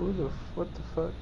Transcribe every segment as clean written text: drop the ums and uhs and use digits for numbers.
What the fuck?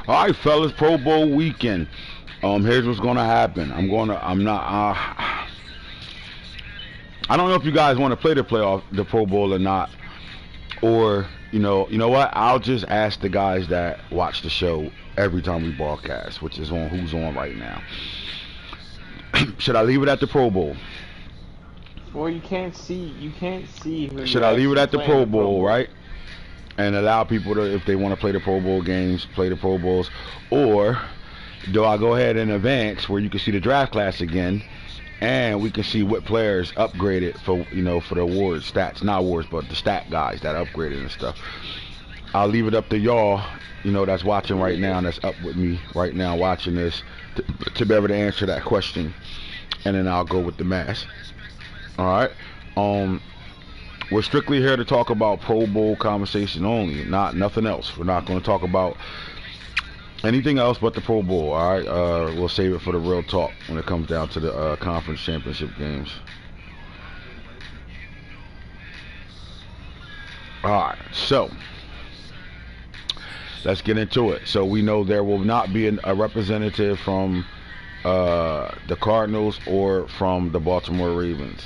All right, fellas, Pro Bowl weekend. Here's what's gonna happen. I'm not. I don't know if you guys want to play the Pro Bowl or not, or you know what? I'll just ask the guys that watch the show every time we broadcast, which is on who's on right now. Should I leave it at the Pro Bowl? Well, you can't see who. Should I leave it at the Pro Bowl, right? And allow people to, if they want to play the Pro Bowl games, play the Pro Bowls, or do I go ahead and advance where you can see the draft class again, and we can see what players upgraded for for the awards, stats, not awards, but the stat guys that upgraded and stuff. I'll leave it up to y'all, that's watching right now, and that's up with me right now watching this, to be able to answer that question, and then I'll go with the mass. All right. We're strictly here to talk about Pro Bowl conversation only, nothing else. We're not going to talk about anything else but the Pro Bowl. All right, we'll save it for the real talk when it comes down to the conference championship games. All right, so let's get into it. So we know there will not be a representative from the Cardinals or from the Baltimore Ravens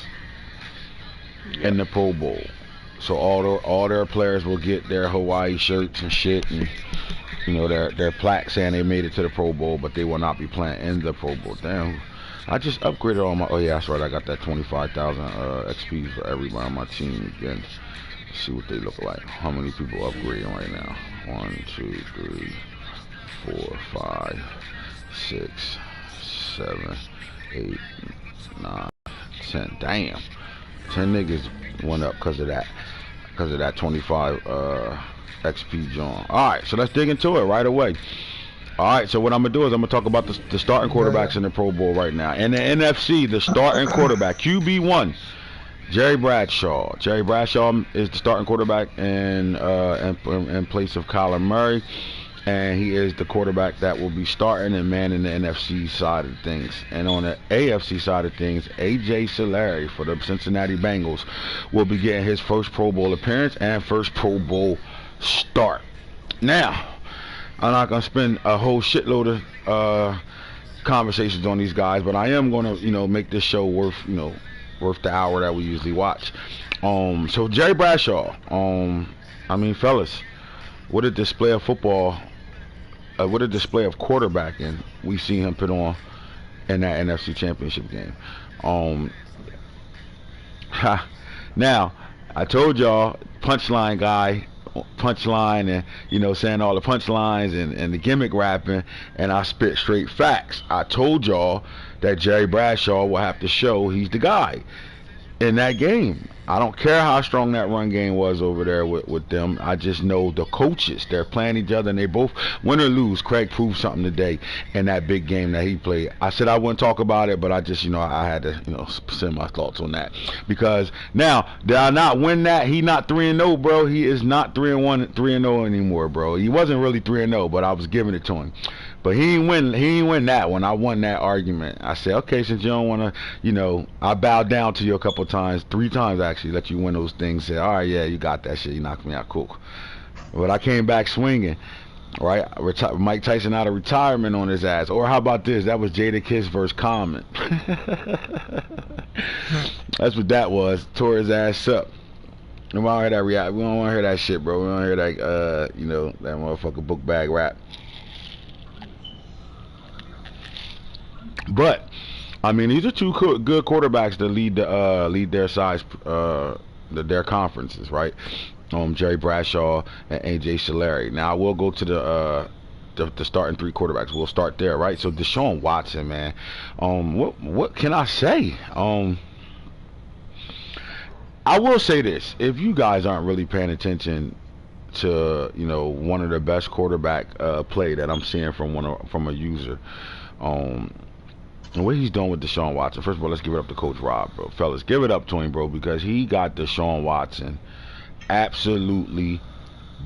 in the Pro Bowl. So all their players will get their Hawaii shirts and shit, and their plaque saying they made it to the Pro Bowl, but they will not be playing in the Pro Bowl. Damn, I just upgraded all my. Oh yeah, that's right. I got that 25,000 XP for everybody on my team again. Let's see what they look like. How many people upgrading right now? 1, 2, 3, 4, 5, 6, 7, 8, 9, 10. Damn. 10 niggas went up because of that 25 XP John. Alright, so let's dig into it right away. Alright, so what I'm going to do is I'm going to talk about the starting quarterbacks in the Pro Bowl right now. In the NFC, the starting quarterback, QB1, Jerry Bradshaw. Jerry Bradshaw is the starting quarterback in place of Kyler Murray. And he is the quarterback that will be starting and manning the NFC side of things. And on the AFC side of things, A.J. Solari for the Cincinnati Bengals will be getting his first Pro Bowl appearance and first Pro Bowl start. Now, I'm not going to spend a whole shitload of conversations on these guys, but I am going to, make this show worth the hour that we usually watch. So Jerry Bradshaw, fellas, what a display of football. What a display of quarterbacking we see him put on in that NFC Championship game. Now, I told y'all, punchline guy, punchline, and saying all the punchlines and the gimmick rapping, and I spit straight facts. I told y'all that Jerry Bradshaw will have to show he's the guy in that game. I don't care how strong that run game was over there with them. I just know the coaches, they're playing each other, and they both, win or lose, Craig proved something today in that big game that he played. I said I wouldn't talk about it, but I just, I had to, send my thoughts on that. Because now, did I not win that? He not 3-0, bro. He is not 3-1, 3-0 anymore, bro. He wasn't really 3-0, but I was giving it to him. But he ain't win that one. I won that argument. I said, okay, since you don't want to, I bowed down to you a couple times, 3 times actually, let you win those things. Said, all right, yeah, you got that shit. You knocked me out, cool. But I came back swinging. Right, Mike Tyson out of retirement on his ass. Or how about this? That was Jada Kiss versus Common. That's what that was. Tore his ass up. We don't want to hear that react. We don't want to hear that shit, bro. We don't hear that, you know, that motherfucker book bag rap. But I mean, these are two good quarterbacks to lead their size, their conferences, right? Jerry Bradshaw and AJ Solari. Now we'll go to the starting three quarterbacks. We'll start there, right? So Desean Watson, man. What can I say? I will say this: if you guys aren't really paying attention to, you know, one of the best quarterback play that I'm seeing from a user, and what he's doing with Desean Watson. First of all, let's give it up to Coach Rob, bro. Fellas, give it up to him, bro, because he got Desean Watson absolutely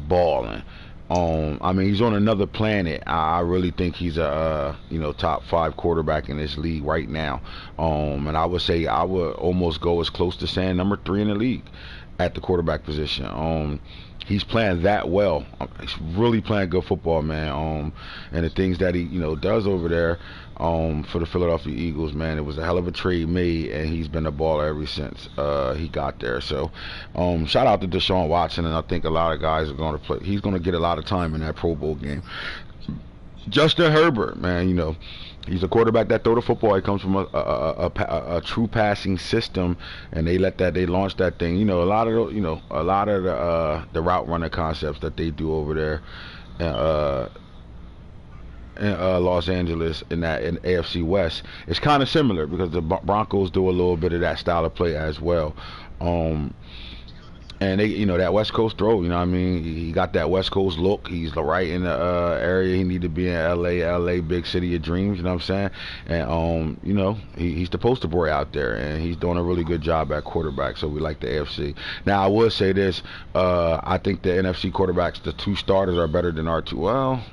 balling. I mean, he's on another planet. I really think he's a you know, top 5 quarterback in this league right now. And I would say I would almost go as close to saying number 3 in the league at the quarterback position. He's playing that well. He's really playing good football, man. And the things that he, you know, does over there for the Philadelphia Eagles, man, it was a hell of a trade made, and he's been a baller ever since he got there. So shout out to Desean Watson, and I think a lot of guys are going to play. He's going to get a lot of time in that Pro Bowl game. Justin Herbert, man, you know, he's a quarterback that throw the football. He comes from a true passing system, and they launch that thing. You know, a lot of the route runner concepts that they do over there in Los Angeles in AFC West, it's kind of similar because the Broncos do a little bit of that style of play as well. And they, you know, that West Coast throw, you know what I mean? He got that West Coast look. He's right in the area he need to be in. LA, big city of dreams, you know what I'm saying? And, you know, he's the poster boy out there, and he's doing a really good job at quarterback, so we like the AFC. Now, I will say this. I think the NFC quarterbacks, the 2 starters are better than our 2. Well,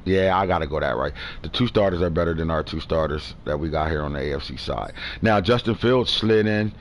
yeah, I got to go that right. The 2 starters are better than our 2 starters that we got here on the AFC side. Now, Justin Fields slid in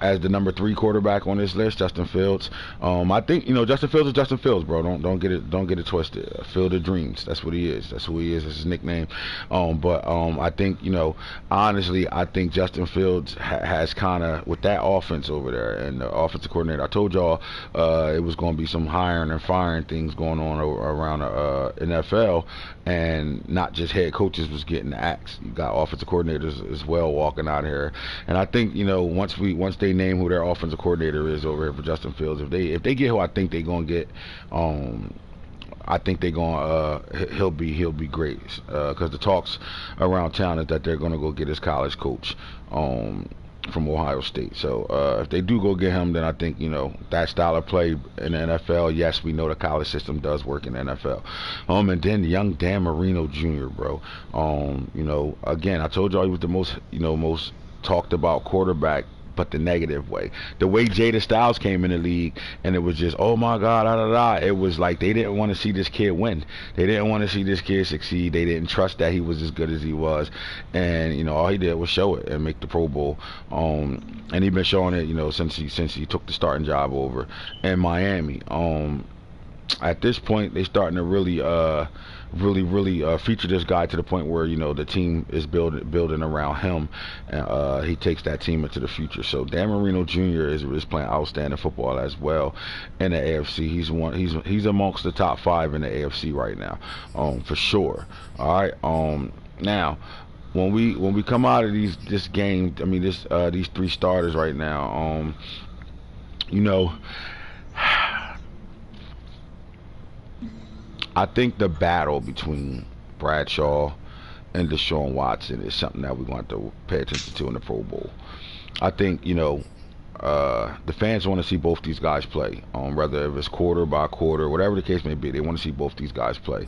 as the number 3 quarterback on this list. Justin Fields. I think, you know, Justin Fields is Justin Fields, bro. Don't get it twisted. Field of Dreams. That's what he is. That's who he is. That's his nickname. But I think, you know, honestly, I think Justin Fields has kind of, with that offense over there and the offensive coordinator, I told y'all it was going to be some hiring and firing things going on around the NFL, and not just head coaches was getting axed. You got offensive coordinators as well walking out here, and I think, you know, once they name who their offensive coordinator is over here for Justin Fields, if they get who I think they're gonna get, I think they're gonna he'll be great, because the talks around town is that they're gonna go get his college coach from Ohio State. So if they do go get him, then I think, you know, that style of play in the NFL, yes, we know the college system does work in the NFL. And then young Dan Marino Jr., bro. You know, again, I told y'all he was the most talked about quarterback, but the negative way. The way Jada Styles came in the league, and it was just, oh my God, it was like they didn't want to see this kid win. They didn't want to see this kid succeed. They didn't trust that he was as good as he was. And, you know, all he did was show it and make the Pro Bowl. And he's been showing it, you know, since he took the starting job over in Miami. At this point, they starting to really feature this guy to the point where, you know, the team is building around him, and he takes that team into the future. So Dan Marino Jr. is playing outstanding football as well in the AFC. He's amongst the top 5 in the AFC right now, for sure. All right. Now, when we come out of this game, I mean these 3 starters right now, you know, I think the battle between Bradshaw and Desean Watson is something that we're going to have to pay attention to in the Pro Bowl. I think, you know, the fans want to see both these guys play, whether if it's quarter by quarter, whatever the case may be. They want to see both these guys play,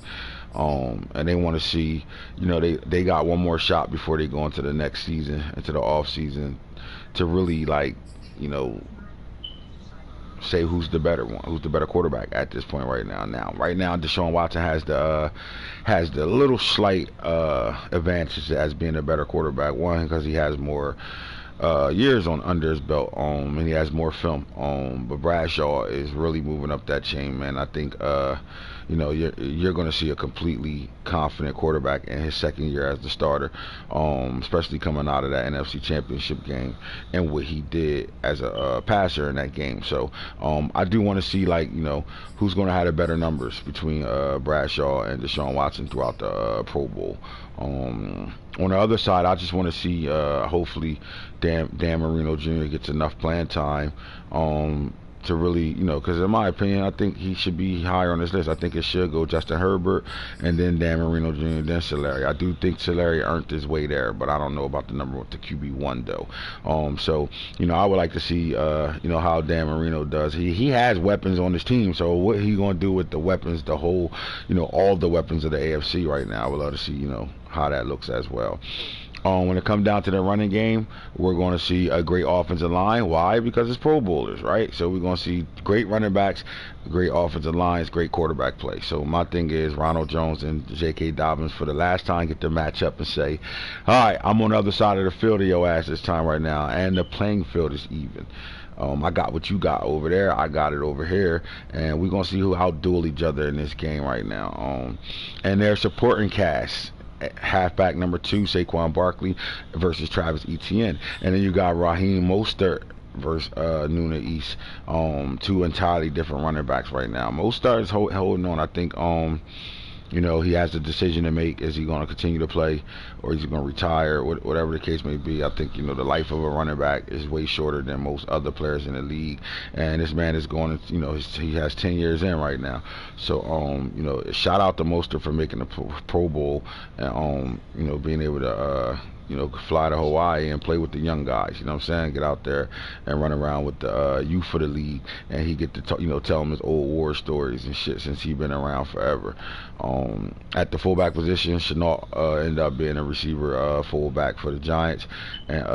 and they want to see, you know, they got one more shot before they go into the next season, into the off season, to really, like, you know, say who's the better quarterback at this point right now. Right now, Desean Watson has the little slight advantage as being a better quarterback. One, because he has more years on under his belt, and he has more film. But Bradshaw is really moving up that chain, man. I think you're going to see a completely confident quarterback in his second year as the starter, especially coming out of that NFC Championship game and what he did as a passer in that game. So I do want to see who's going to have the better numbers between Bradshaw and Desean Watson throughout the Pro Bowl. On the other side, I just want to see hopefully Dan Marino Jr. gets enough playing time to really, because in my opinion, I think he should be higher on this list. I think it should go Justin Herbert and then Dan Marino Jr. then Solari. I do think Solari earned his way there, but I don't know about the number with the QB1 though. So I would like to see how Dan Marino does. He has weapons on his team, so what he gonna do with the weapons, the whole all the weapons of the AFC right now? I would love to see how that looks as well. When it comes down to the running game, we're going to see a great offensive line. Why? Because it's Pro Bowlers, right? So we're going to see great running backs, great offensive lines, great quarterback play. So my thing is Ronald Jones and J.K. Dobbins for the last time get to match up and say, all right, I'm on the other side of the field of your ass this time right now, and the playing field is even. I got what you got over there. I got it over here, and we're gonna see who outduel each other in this game right now. And their supporting cast. Halfback number 2, Saquon Barkley versus Travis Etienne, and then you got Raheem Mostert versus Nuna East. Two entirely different running backs right now. Mostert is holding on. I think he has a decision to make. Is he going to continue to play, or is he going to retire? Whatever the case may be, I think the life of a running back is way shorter than most other players in the league. And this man is going to, he has 10 years in right now. So shout out to Mostert for making the Pro Bowl and being able to fly to Hawaii and play with the young guys, you know what I'm saying? Get out there and run around with the youth of the league, and he get to tell them his old war stories and shit since he been around forever. At the fullback position, Chenault ended up being a receiver fullback for the Giants, and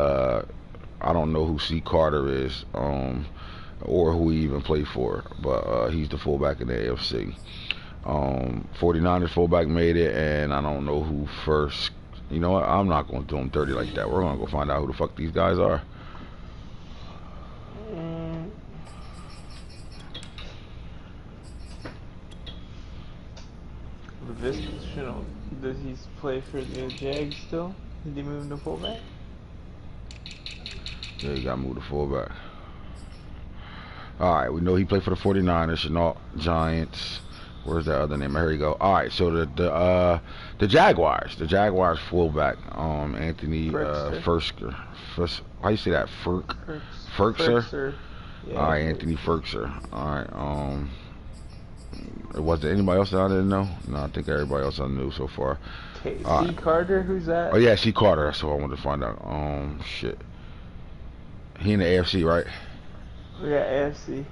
I don't know who C. Carter is, or who he even played for, but he's the fullback in the AFC. 49ers fullback made it, and I don't know who first. You know what? I'm not going to do them dirty like that. We're going to go find out who the fuck these guys are. Does he play for the Jags still? Did he move to fullback? Yeah, he got moved to fullback. Alright, we know he played for the 49ers, Chenault, Giants. Where's that other name? Here you go. All right, so the Jaguars fullback, Anthony Firkser. How you say that? Firkser. Yeah, all right, Anthony Firkser. All right. Was there anybody else that I didn't know? No, I think everybody else I knew so far. C. Carter, who's that? Oh yeah, C. Carter. That's what I wanted to find out. Shit. He in the AFC, right? Yeah, AFC.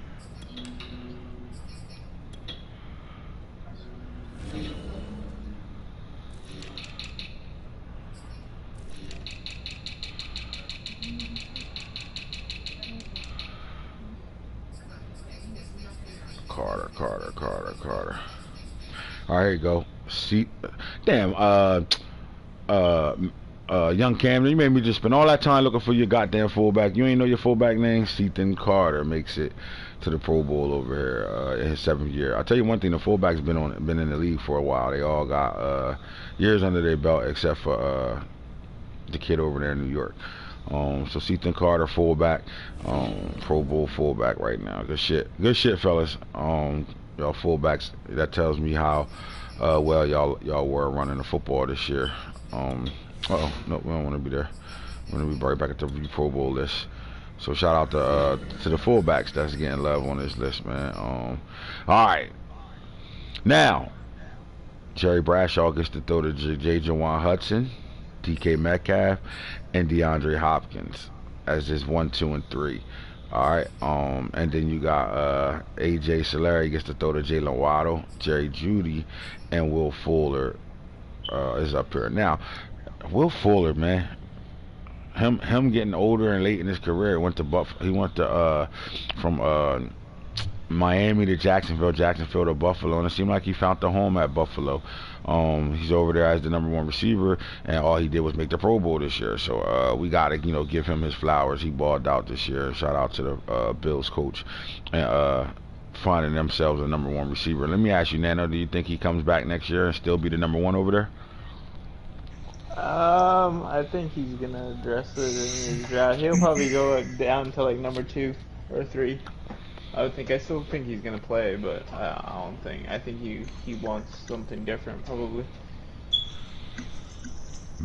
Carter. All right, here you go. Young Cam, you made me just spend all that time looking for your goddamn fullback. You ain't know your fullback name? Ethan Carter makes it to the Pro Bowl over here in his 7th year. I'll tell you one thing, the fullbacks been in the league for a while. They all got years under their belt except for the kid over there in New York. So Ethan Carter, fullback, Pro Bowl fullback right now. Good shit, fellas. Y'all fullbacks. That tells me how well y'all were running the football this year. No, we don't want to be there. We're gonna be right back at the Pro Bowl list. So shout out to the fullbacks that's getting love on this list, man. All right, now Jerry Bradshaw gets to throw to J. Jawan Hudson, DK Metcalf, and DeAndre Hopkins as his 1, 2, and 3. All right, and then you got AJ Solari gets to throw to Jalen Waddle, Jerry Jeudy, and Will Fuller is up here. Now, Will Fuller, man, him getting older and late in his career, he went to from Miami to Jacksonville, Jacksonville to Buffalo, and it seemed like he found the home at Buffalo. He's over there as the #1 receiver, and all he did was make the Pro Bowl this year. So we gotta, give him his flowers. He balled out this year. Shout out to the Bills coach, and finding themselves a #1 receiver. Let me ask you, Nano, do you think he comes back next year and still be the #1 over there? I think he's gonna address it in his draft. He'll probably go down to like #2 or 3. I still think he's gonna play, but I don't think. I think he wants something different, probably.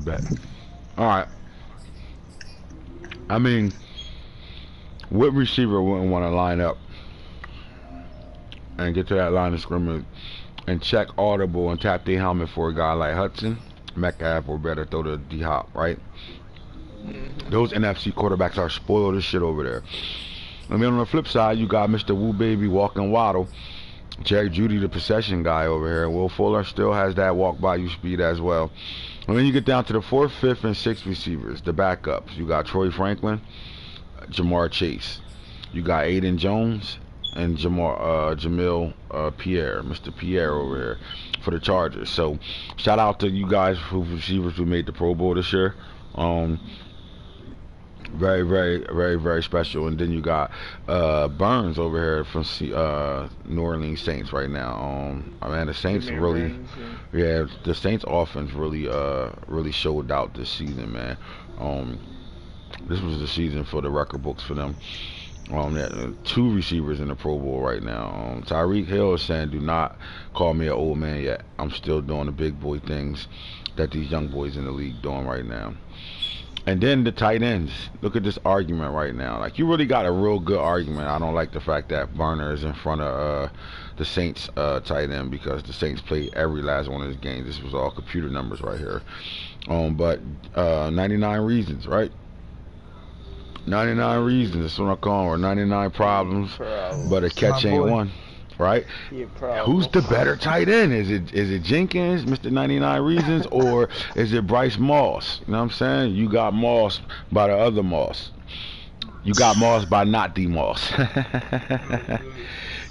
Bet. All right. I mean, what receiver wouldn't want to line up and get to that line of scrimmage and check audible and tap the helmet for a guy like Hudson, Metcalf, or better throw to D-Hop, right? Those NFC quarterbacks are spoiled as shit over there. I mean, on the flip side, you got Mr. Woo Baby walking waddle, Jerry Jeudy, the possession guy over here. Will Fuller still has that walk by you speed as well. And then you get down to the 4th, 5th, and 6th receivers, the backups. You got Troy Franklin, Jamar Chase. You got Aiden Jones and Jamil Pierre, Mr. Pierre over here for the Chargers. So shout out to you guys who receivers who made the Pro Bowl this year. Very, very, very, very special. And then you got Burns over here from New Orleans Saints right now. The Saints really, the Saints offense really showed out this season, man. This was the season for the record books for them. 2 receivers in the Pro Bowl right now. Tyreek Hill is saying, "Do not call me an old man yet. I'm still doing the big boy things that these young boys in the league doing right now." And then the tight ends. Look at this argument right now. Like, you really got a real good argument. I don't like the fact that Burner is in front of the Saints tight end, because the Saints played every last one of his games. This was all computer numbers right here. But 99 reasons, right? 99 reasons. That's what I call them. Or 99 problems, but a catch ain't one. Right? Who's the better tight end? Is it Jenkins, Mr. 99 Reasons, or is it Bryce Moss? You know what I'm saying? You got Moss by the other Moss. You got Moss by not the Moss.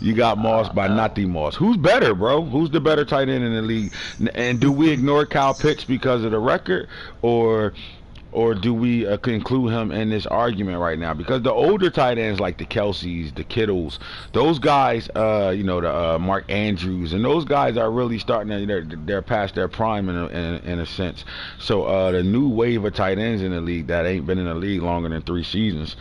You got Moss by not the Moss. Who's better, bro? Who's the better tight end in the league? And do we ignore Kyle Pitts because of the record, or do we include him in this argument right now? Because the older tight ends like the Kelseys, the Kittles, those guys, the Mark Andrews, and those guys are really starting to, they're past their prime in a sense. So the new wave of tight ends in the league that ain't been in the league longer than 3 seasons,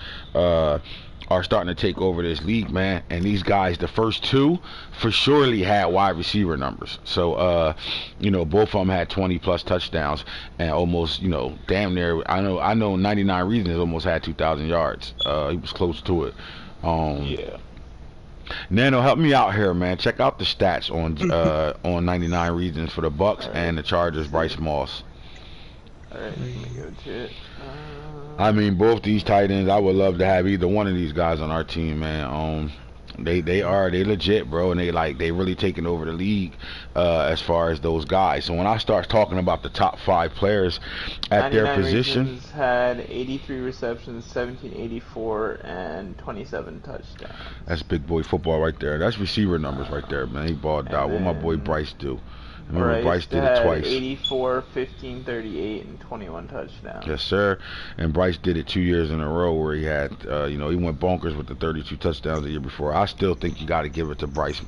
are starting to take over this league, man. And these guys, the first 2 for surely had wide receiver numbers. So both of them had 20+ touchdowns, and almost, damn near, I know 99 Reasons almost had 2,000 yards. He was close to it. Yeah. Nano, help me out here, man. Check out the stats on 99 Reasons for the Bucks and the Chargers, Bryce Moss. Alright, let me go to it. I mean, both these tight ends, I would love to have either one of these guys on our team, man. They legit, bro, and they really taking over the league as far as those guys. So when I start talking about the top 5 players at their position, Reasons had 83 receptions, 1784, and 27 touchdowns. That's big boy football right there. That's receiver numbers right there, man. He balled out. What my boy Bryce do? Remember, Bryce did it twice. 84, 15, 38, and 21 touchdowns. Yes, sir. And Bryce did it 2 years in a row where he had, he went bonkers with the 32 touchdowns the year before. I still think you got to give it to Bryce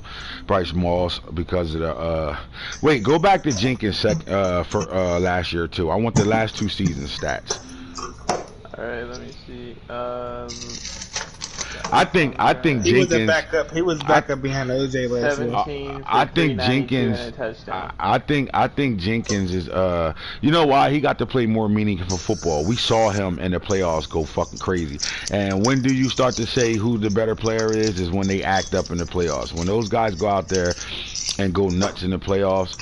Moss because of the. Wait, go back to Jenkins for last year too. I want the last 2 seasons stats. All right, let me see. I think Jenkins. He was a backup. He was backup behind OJ last year. I think Jenkins. I think Jenkins is. You know why? He got to play more meaningful football. We saw him in the playoffs go fucking crazy. And when do you start to say who the better player is? Is when they act up in the playoffs. When those guys go out there and go nuts in the playoffs.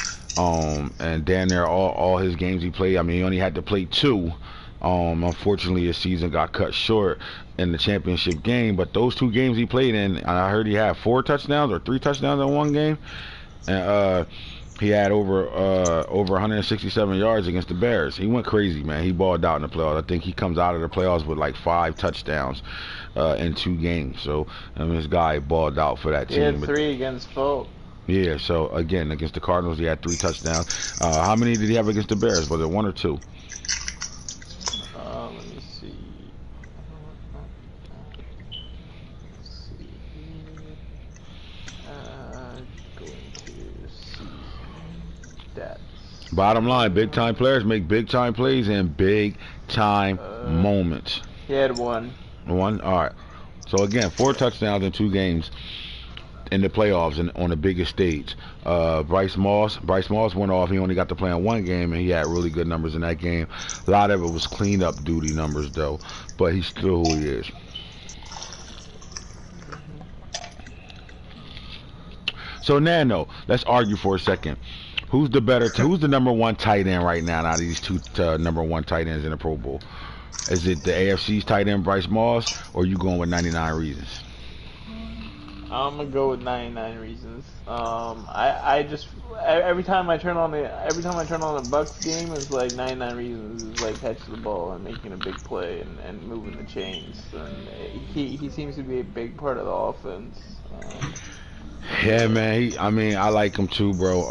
And damn near all his games he played. I mean, he only had to play 2. Unfortunately, his season got cut short in the championship game, but those 2 games he played in, I heard he had 4 touchdowns or 3 touchdowns in one game, and He had over 167 yards against the Bears. He went crazy, man. He balled out in the playoffs. I think he comes out of the playoffs with like 5 touchdowns in 2 games. So I mean, this guy balled out for that team. He had 3 against Folk. Yeah. So again, against the Cardinals, he had 3 touchdowns. How many did he have against the Bears? Was it 1 or 2? Let me see. Going to see stats. Bottom line, big time players make big time plays in big time moments. He had 1. 1? All right. So again, 4 touchdowns in 2 games in the playoffs and on the biggest stage. Bryce Moss went off. He only got to play in 1 game, and he had really good numbers in that game. A lot of it was cleanup duty numbers, though, but he's still who he is. So Nano, let's argue for a second. Who's the number 1 tight end right now out of these 2 number 1 tight ends in the Pro Bowl? Is it the AFC's tight end Bryce Moss, or are you going with 99 Reasons? I'm gonna go with 99 Reasons. I just every time I turn on the Bucks game, it's like 99 Reasons is like catching the ball and making a big play and moving the chains. And he seems to be a big part of the offense. Yeah, man. I like him too, bro.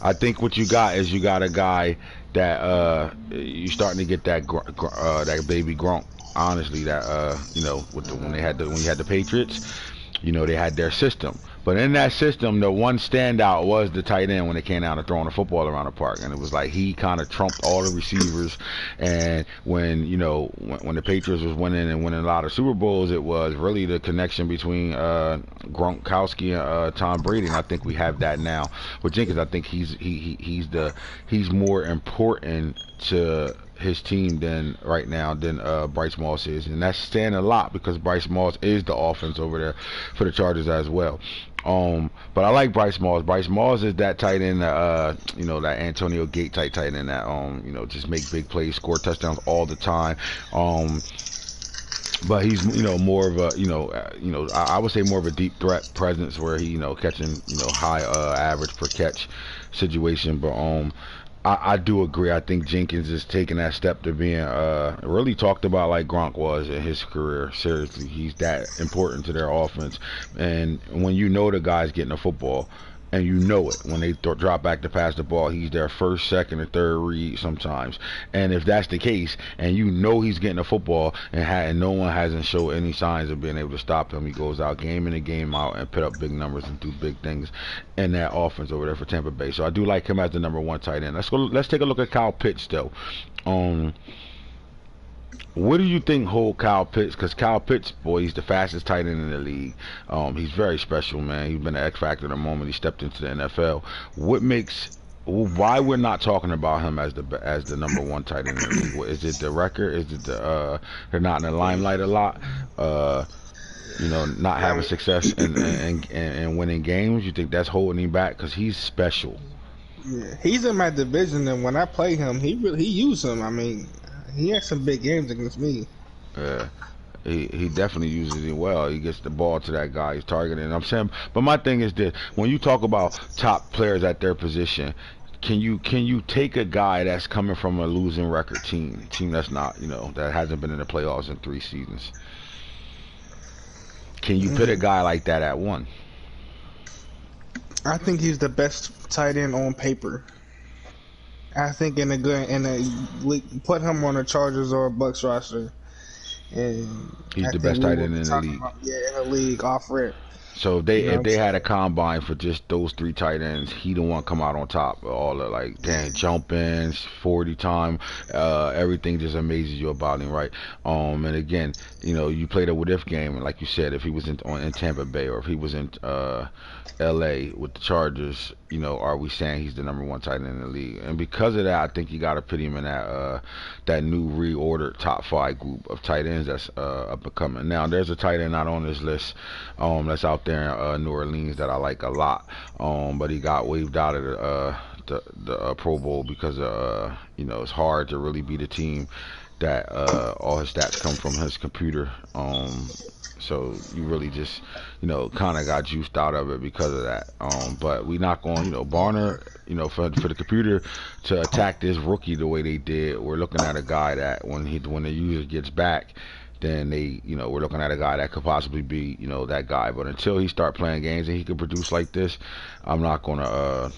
I think what you got is you got a guy that you starting to get that that baby Gronk. Honestly, that when you had the Patriots, they had their system. But in that system, the one standout was the tight end when it came out and throwing the football around the park, and it was like he kind of trumped all the receivers. And when the Patriots was winning a lot of Super Bowls, it was really the connection between Gronkowski and Tom Brady. And I think we have that now with Jenkins. I think he's more important to his team than Bryce Moss is, and that's saying a lot because Bryce Moss is the offense over there for the Chargers as well. But I like Bryce Moss. Bryce Moss is that tight end, that Antonio Gates type tight end that just make big plays, score touchdowns all the time. But he's more of a I would say more of a deep threat presence where he catching high average per catch situation. But I do agree. I think Jenkins is taking that step to being really talked about like Gronk was in his career. Seriously, he's that important to their offense. And when the guy's getting the football, and it when they drop back to pass the ball, he's their first, second, or third read sometimes. And if that's the case, and he's getting the football, and no one hasn't shown any signs of being able to stop him, he goes out game in and game out and put up big numbers and do big things in that offense over there for Tampa Bay. So I do like him as the number 1 tight end. Let's take a look at Kyle Pitts though. What do you think hold Kyle Pitts? Because Kyle Pitts, boy, he's the fastest tight end in the league. He's very special, man. He's been an X factor the moment he stepped into the NFL. Why we're not talking about him as the number 1 tight end in the league? Is it the record? Is it they're not in the limelight a lot? Not having success and winning games. You think that's holding him back? Because he's special. Yeah, he's in my division, and when I play him, he used him. I mean, he had some big games against me. Yeah, he definitely uses it well. He gets the ball to that guy he's targeting. I'm saying, but my thing is this: when you talk about top players at their position, can you take a guy that's coming from a losing record team that's not that hasn't been in the playoffs in 3 seasons? Can you put a guy like that at 1? I think he's the best tight end on paper. I think put him on the Chargers or a Bucks roster, and he's the best tight end in the league. In the league, off rip. So if they had a combine for just those 3 tight ends, he the one come out on top. All the jump ins, 40 time, everything just amazes you about him, right? And again, you played a what if game, and like you said, if he was in Tampa Bay or if he was in LA with the Chargers, are we saying he's the number 1 tight end in the league? And because of that, I think you got to put him in that new reordered top 5 group of tight ends that's up and coming. Now, there's a tight end not on this list that's out there in New Orleans that I like a lot, but he got waived out of the Pro Bowl because it's hard to really beat a team that all his stats come from his computer. So you really just, kind of got juiced out of it because of that. But we not going, Barner, for the computer to attack this rookie the way they did. We're looking at a guy that when the user gets back, then we're looking at a guy that could possibly be, that guy. But until he start playing games and he can produce like this, I'm not gonna.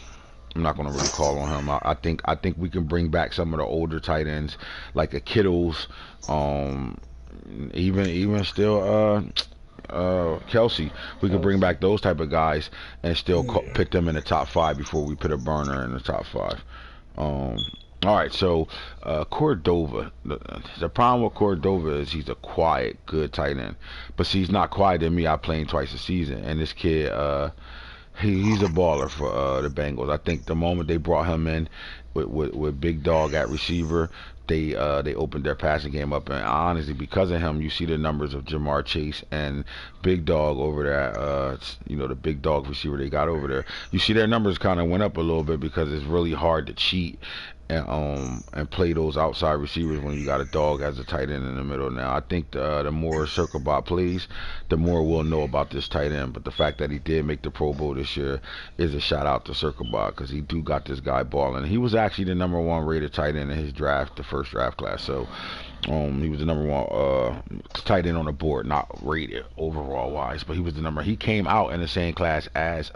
I'm not gonna really call on him. I think we can bring back some of the older tight ends like a Kittles, um, even still Kelsey. We could bring back those type of guys and still Yeah. pick them in the top five before we put a burner in the top five. Um, all right, so Cordova. The problem with Cordova is he's a quiet, good tight end, but see, he's not quiet than me. I play him twice a season, and this kid, he's a baller for the Bengals. I think the moment they brought him in with Big Dog at receiver, they opened their passing game up, and honestly, because of him, you see the numbers of Jamar Chase and Big Dog over there. The Big Dog receiver they got over there. You see their numbers kind of went up a little bit because it's really hard to cheat and play those outside receivers when you got a dog as a tight end in the middle. Now, I think the more Circle Bot plays, the more we'll know about this tight end. But the fact that he did make the Pro Bowl this year is a shout out to Circle Bot because he do got this guy balling. He was actually the number one rated tight end in his draft, the first draft class. So he was the number one tight end on the board, not rated overall wise, but he was the number. He came out in the same class as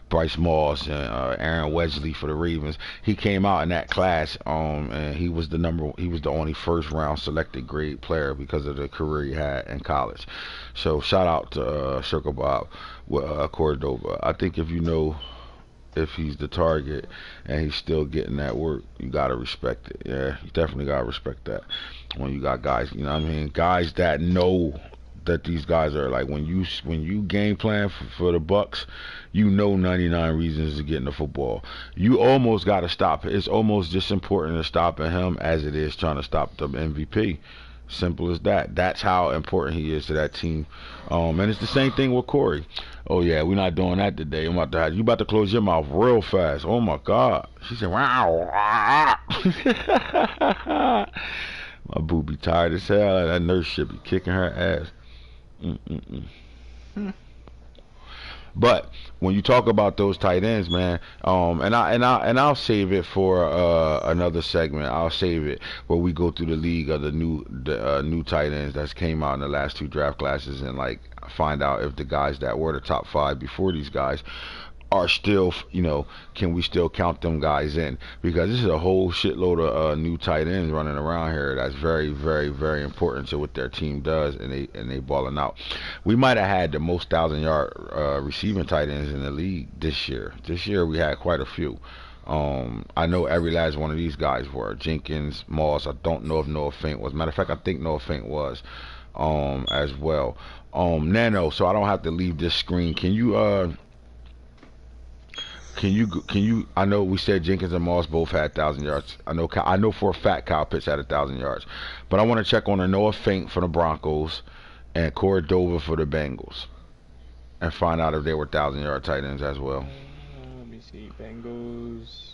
Bryce Moss and Aaron Wedgley for the Ravens. He came out in that class, and he was the only first round selected grade player because of the career he had in college. So shout out to Circle Bob with Cordova. I think if he's the target and he's still getting that work, you gotta respect it. Yeah, you definitely gotta respect that. When you got guys, guys that know that these guys are like when you game plan for the Bucks, 99 reasons to get in the football. You almost got to stop it. It's almost just important to stopping him as it is trying to stop the MVP. Simple as that. That's how important he is to that team. And it's the same thing with Corey. Oh yeah, we're not doing that today. You about to close your mouth real fast. Oh my God. She said, wow. My boo be tired as hell. That nurse should be kicking her ass. Mm-mm-mm. But when you talk about those tight ends, man, I'll save it for another segment. I'll save it where we go through the league of the new tight ends that came out in the last two draft classes and like find out if the guys that were the top five before these guys are still, can we still count them guys in? Because this is a whole shitload of new tight ends running around here. That's very, very, very important to what their team does, and they balling out. We might have had the most 1,000-yard receiving tight ends in the league this year. This year we had quite a few. I know every last one of these guys were Jenkins, Moss. I don't know if Noah Fant was. Matter of fact, I think Noah Fant was as well. Nano. So I don't have to leave this screen. Can you? I know we said Jenkins and Moss both had 1,000 yards. I know for a fact Kyle Pitts had 1,000 yards, but I want to check on a Noah Fant for the Broncos and Cordova for the Bengals, and find out if they were 1,000-yard tight ends as well. Let me see. Bengals.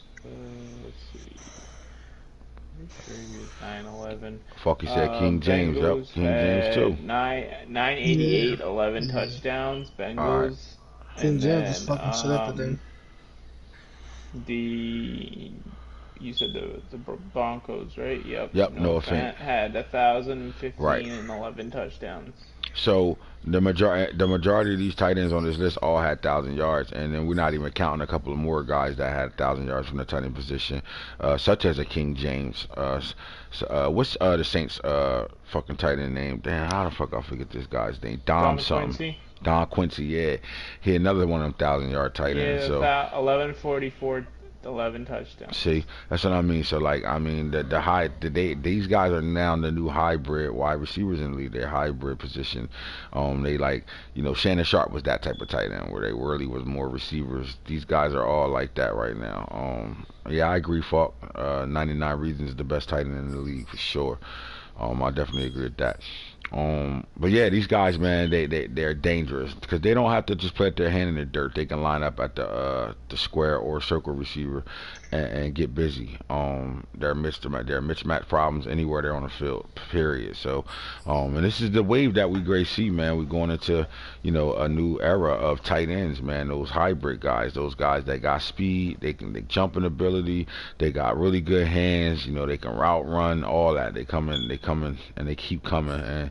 Let's see. Previous 9-11. Fuck, he said King James. Yep, Bengals King James too. 988, Yeah. 11 Yeah. touchdowns. All right. Bengals. King And James is then fucking selected then. you said the Broncos, right? Yep. Yep, Noah Noah Fant Fant. had 1,015 Right. and 11 touchdowns. So the majority of these tight ends on this list all had 1,000 yards, and then we're not even counting a couple of more guys that had 1,000 yards from the tight end position, such as a King James. What's the Saints fucking tight end name? Damn, how the fuck I forget this guy's name? Dom something. Quincy. Don Quincy, yeah, he another one of them 1,000-yard tight ends. Yeah, So 1144, 11 touchdowns. see, that's what I mean. So like, these guys are now the new hybrid wide receivers in the league. They're hybrid position. They like, Shannon Sharp was that type of tight end where they really was more receivers. These guys are all like that right now. Yeah, I agree. Falk, 99 Reasons is the best tight end in the league for sure. I definitely agree with that. But yeah, these guys, man, they're dangerous because they don't have to just put their hand in the dirt. They can line up at the square or circle receiver and get busy. They're mismatch problems anywhere they're on the field. Period. So, and this is the wave that we great see, man. We're going into a new era of tight ends, man. Those hybrid guys, those guys that got speed, they jumping ability, they got really good hands. They can route run, all that. They come in, and they keep coming. And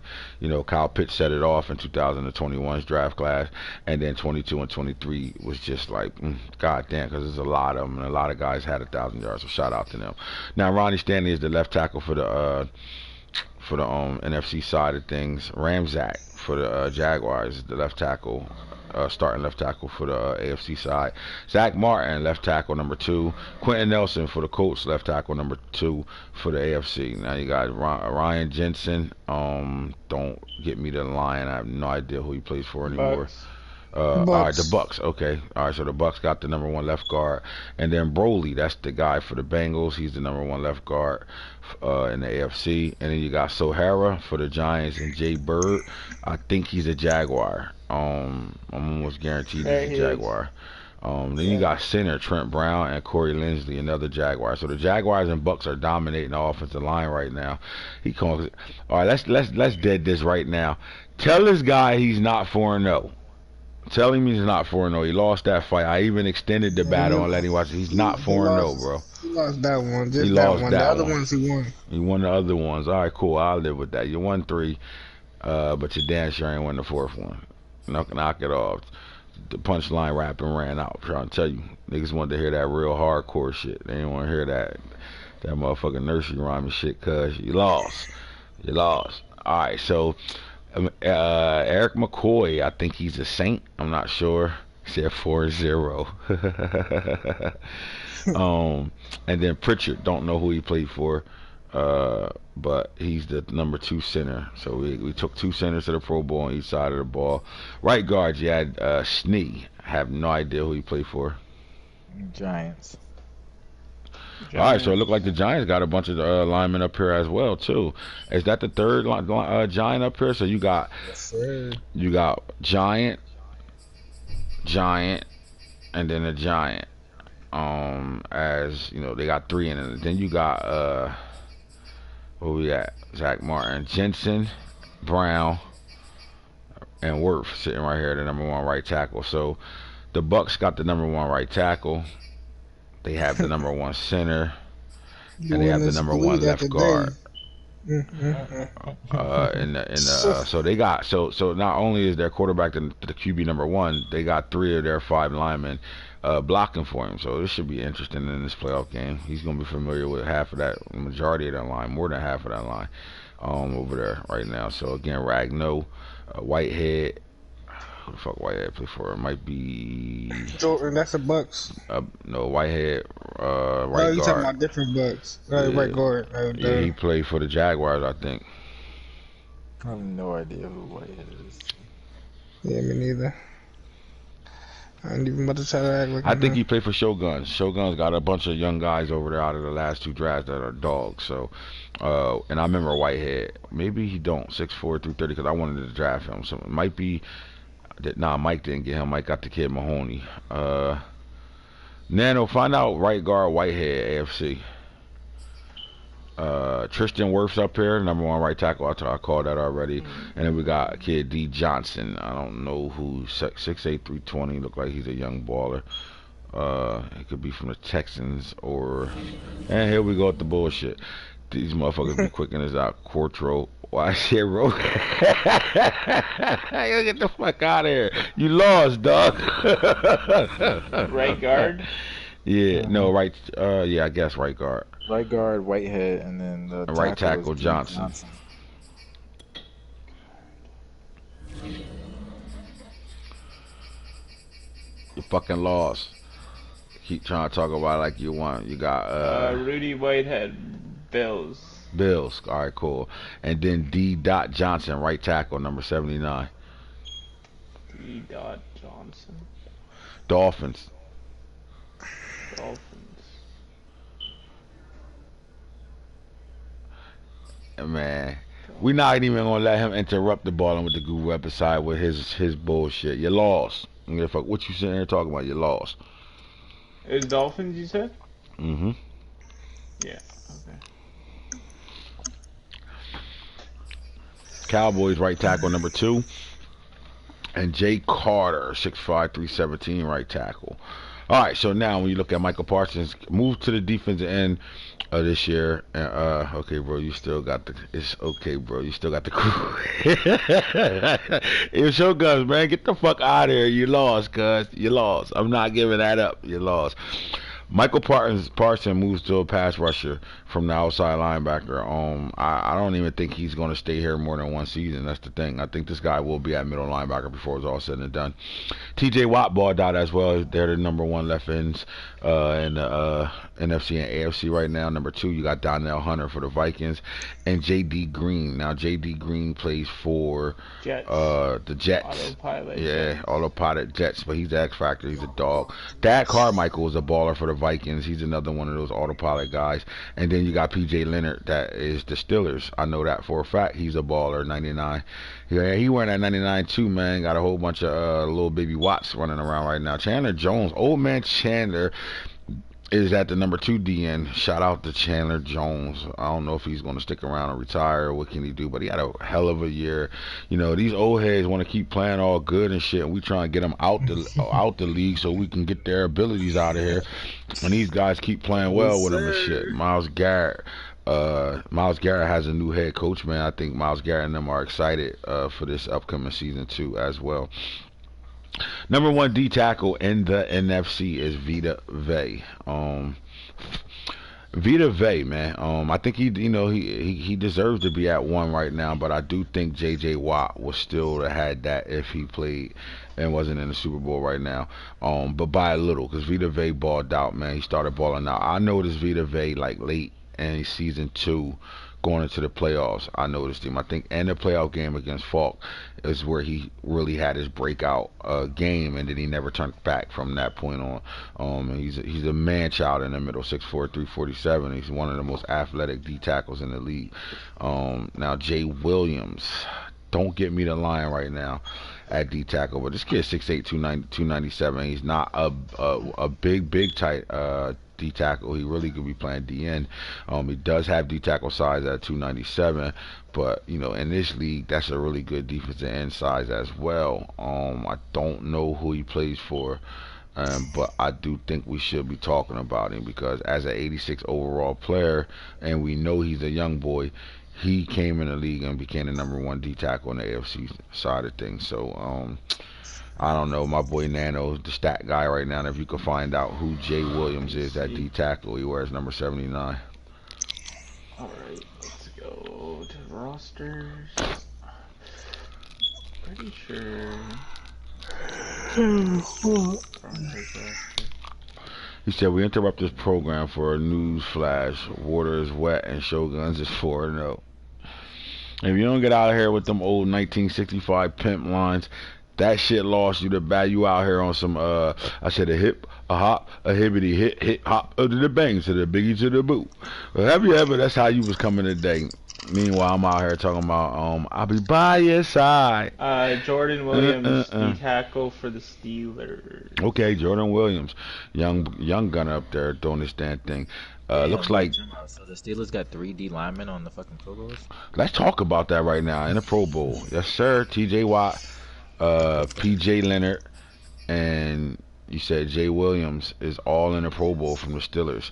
Kyle Pitts set it off in 2021's draft class, and then 22 and 23 was just like, god damn, because there's a lot of them, and a lot of guys had 1,000 yards. So shout out to them. Now Ronnie Stanley is the left tackle for the NFC side of things. Ramzak for the Jaguars is the left tackle. Starting left tackle for the AFC side. Zach Martin, left tackle number 2. Quentin Nelson for the Colts, left tackle number 2 for the AFC. Now you got Ryan Jensen. Don't get me to the line. I have no idea who he plays for anymore. Bucks. All right, the Bucks. Okay, all right. So the Bucks got the number 1 left guard, and then Broly, that's the guy for the Bengals. He's the number 1 left guard in the AFC. And then you got Sohara for the Giants and Jay Bird. I think he's a Jaguar. I'm almost guaranteed he's a Jaguar. Then you got center Trent Brown and Corey Linsley, another Jaguar. So the Jaguars and Bucks are dominating the offensive line right now. He calls it. All right, let's dead this right now. Tell this guy he's not 4-0. Tell him he's not 4-0. He lost that fight. I even extended the battle and let him watch it. He's not 4-0, bro. He lost that one. Just He that lost one. that The other one. ones he won. He won the other ones. All right, cool. I'll live with that. You won 3, but you damn sure ain't won the 4th one. Knock it off. The punchline rap and ran out. I'm trying to tell you, niggas wanted to hear that real hardcore shit. They didn't want to hear that motherfucking nursery rhyme and shit. Cause you lost. All right, so Eric McCoy, I think he's a Saint. I'm not sure. He said 4-0. And then Pritchard, don't know who he played for. But he's the number 2 center. So we took 2 centers to the Pro Bowl on each side of the ball. Right guard, you had Snee. Have no idea who he played for. Giants. All right, so it looked like the Giants got a bunch of linemen up here as well too. Is that the third Giant up here? So you got Giant, and then a Giant. As they got 3 in it. Then you got where we at? Zach Martin, Jensen, Brown, and Wirth sitting right here, the number 1 right tackle. So the Bucks got the number 1 right tackle. They have the number 1 center, and they have the number 1 left guard. So they got so not only is their quarterback the QB number 1, they got 3 of their 5 linemen blocking for him. So this should be interesting in this playoff game. He's gonna be familiar with half of that, majority of that line, more than half of that line over there right now. So again, Ragno, Whitehead. Who the fuck Whitehead play for? It might be Jordan. That's the Bucks. No, Whitehead, right guard. You talking about different Bucks? Right guard. Yeah, he played for the Jaguars, I think. I have no idea who Whitehead is. Yeah, me neither. I ain't even about to try to act like I think he played for Shoguns. Shoguns got a bunch of young guys over there out of the last 2 drafts that are dogs. So, and I remember Whitehead. Maybe he don't 6'4", 330 because I wanted to draft him. So it might be. Nah, Mike didn't get him. Mike got the kid Mahoney. Nano, find out right guard Whitehead AFC. Tristan Wirf's up here, number 1 right tackle. I called that already. And then we got a kid D Johnson. I don't know who. 6'8", 320. Look like he's a young baller. He could be from the Texans or. And here we go with the bullshit. These motherfuckers be quicking this out. Quartro. Why shit, bro? Yo, get the fuck out of here. You lost, dog. Right guard? Yeah, no, right. Yeah, I guess right guard. Right guard, Whitehead, and then the right tackle Johnson. You fucking lost. Keep trying to talk about it like you want. You got Rudy Whitehead, Bills. Bills. All right, cool. And then D. Johnson, right tackle, number 79. D. Johnson. Dolphins. Dolphins. Man, We're not even gonna let him interrupt the balling with the guru episode with his bullshit. You lost. I don't give a fuck what you sitting here talking about. You lost. Is Dolphins, you said? Mm-hmm. Yeah. Okay. Cowboys right tackle number 2. And Jay Carter, 6'5", 317 right tackle. All right, so now when you look at Michael Parsons, move to the defensive end this year. Okay, bro, you still got the. It's okay, bro, you still got the crew. It's your guns, man. Get the fuck out of here. You lost, cuz. You lost. I'm not giving that up. You lost. Michael Parsons moves to a pass rusher from the outside linebacker. I don't even think he's going to stay here more than one season. That's the thing. I think this guy will be at middle linebacker before it's all said and done. T.J. Watt balled out as well. They're the number 1 left ends in the NFC and AFC right now. Number 2, you got Donnell Hunter for the Vikings, and J.D. Green. Now J.D. Green plays for Jets. the Jets. Autopilot. Yeah, Jets. autopilot Jets, but he's the X Factor. He's a dog. Dak Carmichael is a baller for the Vikings. He's another one of those autopilot guys. And then you got P.J. Leonard, that is the Steelers. I know that for a fact. He's a baller, 99. Yeah, he wearing that 99 too, man. Got a whole bunch of little baby Watts running around right now. Chandler Jones, old man Chandler, is at the number 2 DN. Shout out to Chandler Jones. I don't know if he's going to stick around or retire or what can he do, but he had a hell of a year. You know, these old heads want to keep playing all good and shit, and we trying to get them out the league so we can get their abilities out of here. And these guys keep playing well with them and shit. Myles Garrett has a new head coach, man. I think Myles Garrett and them are excited for this upcoming season too as well. Number 1 D tackle in the NFC is Vita Vea. Vita Vea, man. I think he deserves to be at 1 right now, but I do think J.J. Watt was still have had that if he played and wasn't in the Super Bowl right now. But by a little, because Vita Vea balled out, man. He started balling out. I noticed Vita Vea like late in season 2. Going into the playoffs, I noticed him. I think in the playoff game against Falk is where he really had his breakout game, and then he never turned back from that point on. He's a man child in the middle, 6'4", 347. He's one of the most athletic D tackles in the league. Now Jay Williams, don't get me the line right now at D tackle, but this kid's 6'8", 297. He's not a big tight D tackle. He really could be playing DN. He does have D tackle size at 297, but you know, in this league, that's a really good defensive end size as well. I don't know who he plays for, but I do think we should be talking about him because as an 86 overall player, and we know he's a young boy, he came in the league and became the number 1 D tackle on the AFC side of things. So I don't know, my boy Nano's the stat guy right now. And if you can find out who Jay Williams is at D tackle, he wears number 79. Alright, let's go to rosters. Pretty sure. He said, we interrupt this program for a news flash. Water is wet and Shoguns is 4-0. If you don't get out of here with them old 1965 pimp lines, that shit lost you the bat. You out here on some, I said a hip, a hop, a hibbity, hit, hop, to the bang, to the biggie, to the boot. Well, have you ever, that's how you was coming today. Meanwhile, I'm out here talking about, I'll be by your side. Jordan Williams, D tackle for the Steelers. Okay, Jordan Williams. Young gunner up there doing this damn thing. Looks like... So the Steelers got 3 D linemen on the fucking Pro Bowls? Let's talk about that right now in the Pro Bowl. Yes, sir. T.J. Watt, P.J. Leonard, and you said Jay Williams is all in the Pro Bowl from the Steelers.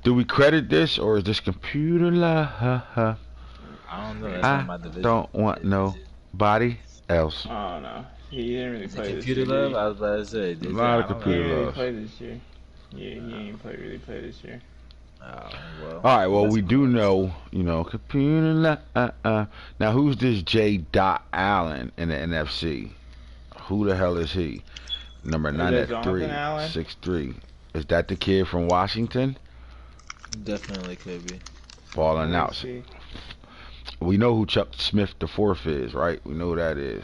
Do we credit this, or is this computer lie? I don't know. That's not my division. Don't want nobody else. Oh, no. He didn't really play this computer year. love? I was about to say. A lot of He computer didn't really love. play this year. Yeah, he ain't really play this year. Oh, well. All right, well, we do know, computer lie. Now, who's this J. Dot Allen in the NFC? Who the hell is he? Number 9 that at 3, Jonathan Allen? 6'3". Is that the kid from Washington? Definitely could be. Falling out. See. We know who Chuck Smith the 4th is, right? We know who that is.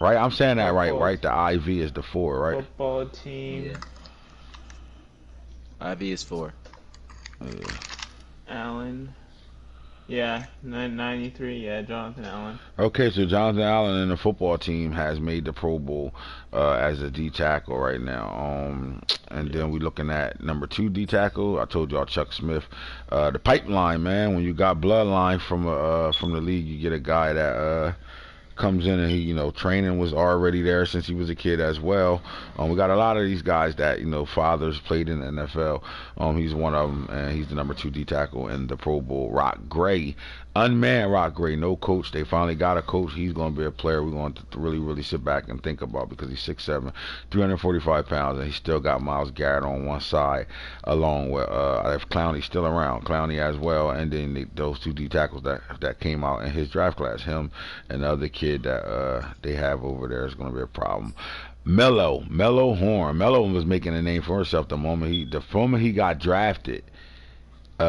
Right? I'm saying that right, right? The IV is the 4, right? Football team. Yeah. IV is 4. Yeah. Allen. Yeah, 93. Yeah, Jonathan Allen. Okay, so Jonathan Allen and the football team has made the Pro Bowl as a D tackle right now. And Yep. then we looking at number 2 D tackle. I told y'all Chuck Smith. The pipeline, man. When you got bloodline from the league, you get a guy that comes in and he, training was already there since he was a kid as well. We got a lot of these guys that, fathers played in the NFL. He's one of them, and he's the number 2 D tackle in the Pro Bowl. Rock Gray, unmanned Rock Gray, no coach. They finally got a coach. He's going to be a player we're going to really, really sit back and think about because he's 6'7", 345 pounds, and he still got Myles Garrett on one side, along with if Clowney's still around, Clowney as well, and then those 2 D tackles that came out in his draft class, him and the other kid that they have over there is going to be a problem. Mello Horn. Mello was making a name for himself the moment he got drafted. He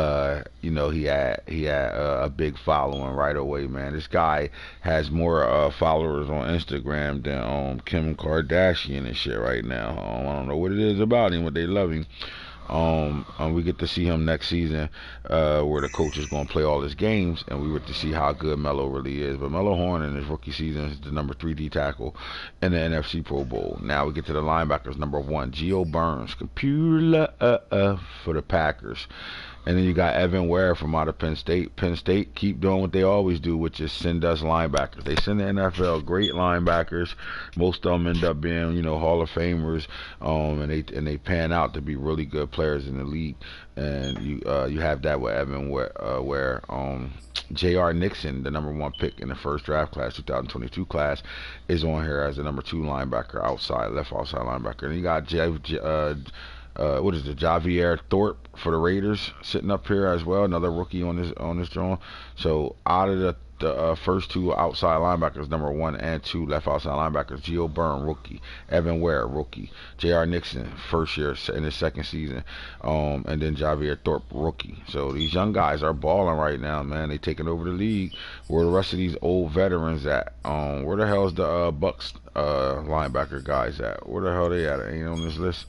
had a big following right away, man. This guy has more followers on Instagram than Kim Kardashian and shit right now. I don't know what it is about him, but they love him. We get to see him next season, where the coach is going to play all his games, and we get to see how good Melo really is. But Melo Horn in his rookie season is the number 3 D tackle in the NFC Pro Bowl. Now we get to the linebackers. Number 1, Geo Burns, computer for the Packers. And then you got Evan Ware from out of Penn State. Penn State keep doing what they always do, which is send us linebackers. They send the NFL great linebackers. Most of them end up being, Hall of Famers, and they pan out to be really good players in the league. And you have that with Evan Ware. J.R. Nixon, the number 1 pick in the first draft class, 2022 class, is on here as the number 2 linebacker, left outside linebacker. And you got Javier Thorpe for the Raiders sitting up here as well, another rookie on this drawing. So out of the first 2 outside linebackers, number 1 and 2 left outside linebackers, Geo Byrne, rookie, Evan Ware, rookie, J.R. Nixon, first year in his second season, and then Javier Thorpe, rookie. So these young guys are balling right now, man. They taking over the league. Where the rest of these old veterans at? Where the hell's the Bucks linebacker guys at? Where the hell they at? Ain't on this list.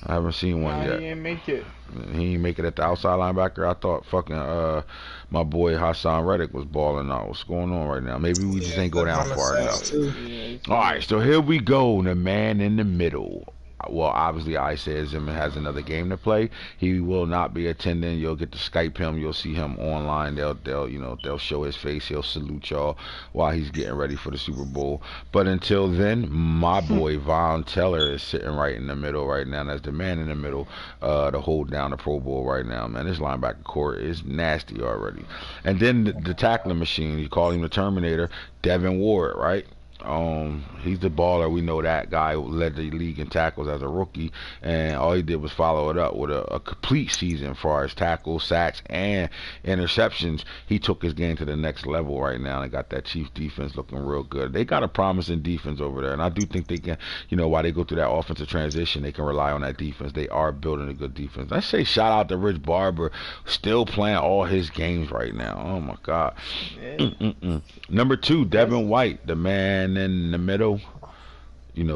I haven't seen one yet. He didn't make it. He ain't make it at the outside linebacker. I thought fucking my boy Hassan Reddick was balling out. What's going on right now? Maybe we just ain't go down far enough. All right, so here we go. The man in the middle. Well, obviously, Isaiah Zimmer has another game to play. He will not be attending. You'll get to Skype him. You'll see him online. They'll show his face. He'll salute y'all while he's getting ready for the Super Bowl. But until then, my boy Von Teller is sitting right in the middle right now. That's the man in the middle to hold down the Pro Bowl right now, man. This linebacker core is nasty already. And then the tackling machine. You call him the Terminator, Devin Ward, right? He's the baller. We know that guy led the league in tackles as a rookie, and all he did was follow it up with a complete season as far as tackles, sacks, and interceptions. He took his game to the next level right now and got that Chiefs defense looking real good. They got a promising defense over there, and I do think they can, while they go through that offensive transition, they can rely on that defense. They are building a good defense. I say shout out to Rich Barber, still playing all his games right now. Oh my God. Yeah. Number 2, Devin White, the man in the middle,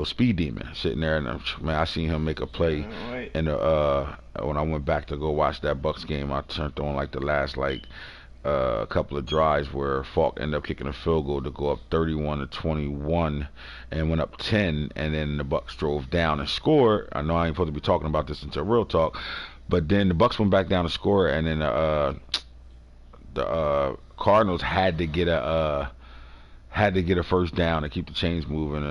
Speed Demon, sitting there, and man, I seen him make a play, and when I went back to go watch that Bucks game, I turned on like the last couple of drives where Falk ended up kicking a field goal to go up 31-21, and went up 10, and then the Bucks drove down and scored. I know I ain't supposed to be talking about this until real talk, but then the Bucks went back down to score, and then the Cardinals had to get a first down to keep the chains moving.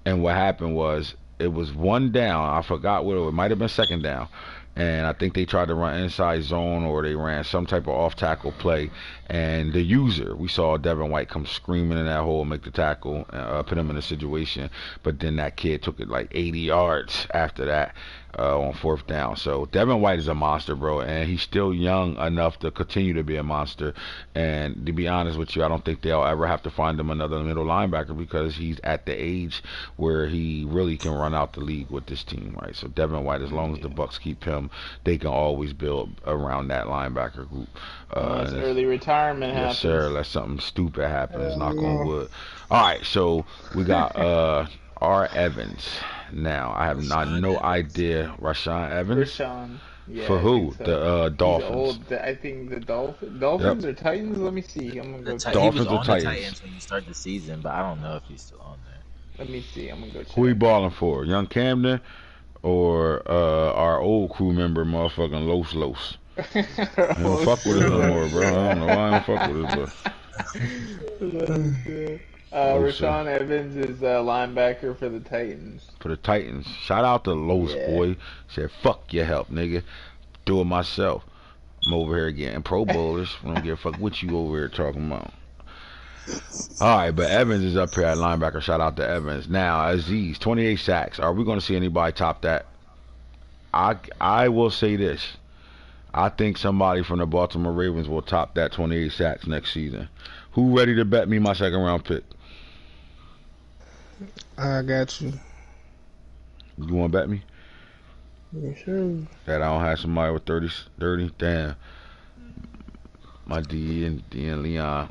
And what happened was it was 1 down. I forgot what it might have been second down. And I think they tried to run inside zone, or they ran some type of off tackle play. And the user, we saw Devin White come screaming in that hole, make the tackle, put him in a situation. But then that kid took it like 80 yards after that. On 4th down. So Devin White is a monster, bro, and he's still young enough to continue to be a monster. And to be honest with you, I don't think they'll ever have to find him another middle linebacker, because he's at the age where he really can run out the league with this team, right? So Devin White, as long as the Bucks keep him, they can always build around that linebacker group. Unless early retirement happens. Yes, sir. Unless something stupid happens, knock on wood. All right, so we got R. Evans. Now, I have no idea. Rashaan Evans? Yeah, For I think who? so. The He's Dolphins. old. I think the Yep. Dolphins or Titans. Let me see. I'm gonna go check. He was Dolphins or on the Titans. Titans when you start the season, but I don't know if he's still on there. Let me see. I'm gonna go Who he check. balling for? Young Camden or our old crew member, motherfucking Los Los? I don't fuck with us no more, bro. I don't know why I don't fuck with us, but Losa Rashawn Evans is linebacker for the Titans. for the Titans. Shout out to Los Yeah. boy. Said fuck your help, nigga. Do it myself. I'm over here getting Pro Bowlers. I don't give a fuck what you over here talking about. Alright, but Evans is up here at linebacker. Shout out to Evans. Now, Aziz, 28 sacks. Are we going to see anybody top that? I will say this. I think somebody from the Baltimore Ravens will top that 28 sacks next season. Who ready to bet me my second round pick? I got you. You want to bet me? You sure? That I don't have somebody with 30? Damn. My Leon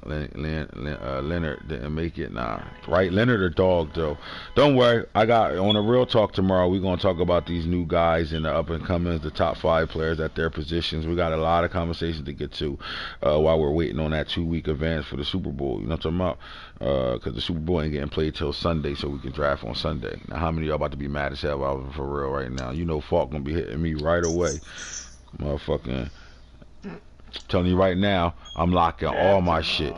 Leonard didn't make it. Nah, right? Leonard a dog though. Don't worry. I got on a real talk tomorrow. We're gonna talk about these new guys and the up and comings, the top 5 players at their positions. We got a lot of conversations to get to while we're waiting on that 2-week advance for the Super Bowl. You know what I'm talking about? Because the Super Bowl ain't getting played till Sunday, so we can draft on Sunday. Now, how many of y'all about to be mad as hell about it for real right now? You know, Falk gonna be hitting me right away, motherfucking. Telling you right now, I'm locking all my shit.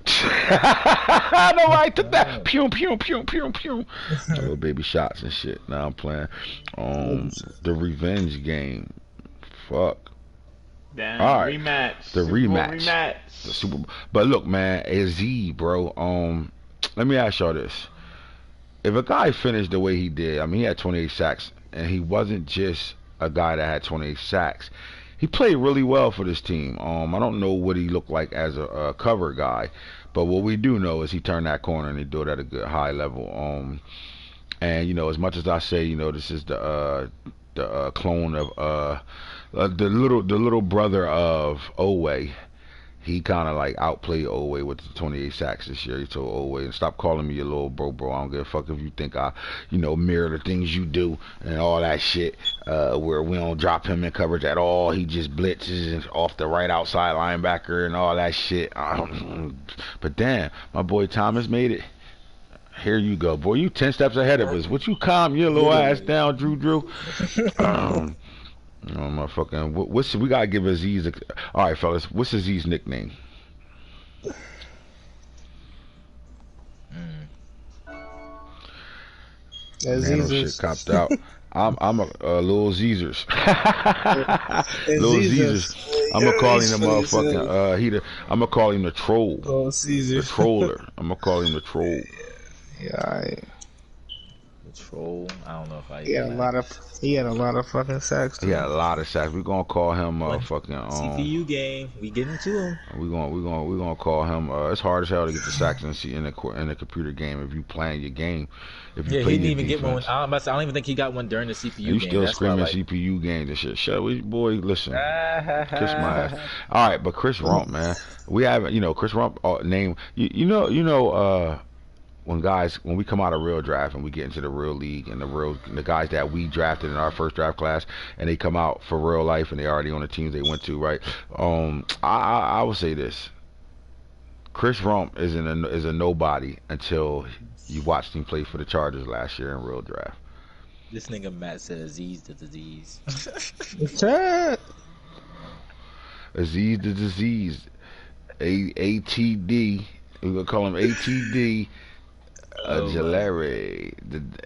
I know I took that. Pew pew pew pew pew. Little baby shots and shit. Now I'm playing the revenge game. Fuck. Damn, All right. rematch. The Super Bowl rematch. The Super Bowl. But look, man, AZ, bro. Let me ask y'all this: if a guy finished the way he did, I mean, he had 28 sacks, and he wasn't just a guy that had 28 sacks. He played really well for this team. I don't know what he looked like as a cover guy, but what we do know is he turned that corner and he do it at a good high level. And you know, as much as I say, you know, this is the clone of the little brother of Oweh. He kind of like outplayed Oweh with the 28 sacks this year. He told Oweh, and stop calling me your little bro. I don't give a fuck if you think I, you know, mirror the things you do and all that shit. Where we don't drop him in coverage at all. He just blitzes off the right outside linebacker and all that shit. But damn, my boy Thomas made it. Here you go, boy. You 10 steps ahead of us. Would you calm your little ass down, Drew? Oh, motherfucking. What's we gotta give Aziz? All right, fellas. What's Aziz's nickname? Man, shit copped out. I'm a Lil Caesars. Lil Caesars. I'm gonna call him the motherfucking. I'm gonna call him the troll. Oh, Caesar. The troller. I'm gonna call him the troll. Yeah, alright. Troll. I don't know if I. He had a lot of fucking sacks. He had a lot of sacks. We're gonna call him fucking CPU game. We getting to him. We're gonna call him. It's hard as hell to get the sacks in the computer game if you playing your game. If you Yeah, play he didn't your even defense. get one. I don't even think he got one during the CPU game. You still That's screaming why, like, CPU games and shit. Shut up, boy. Listen, kiss my ass. All right, but Chris Rump, man, we haven't. You know, Chris Rump name. You know. When we come out of real draft and we get into the real league and the guys that we drafted in our first draft class and they come out for real life and they already on the teams they went to, right? I will say this: Chris Rump is a nobody until you watched him play for the Chargers last year in real draft. this nigga Matt said Aziz the disease. Aziz the disease, ATD. We're gonna call him ATD. Jalari,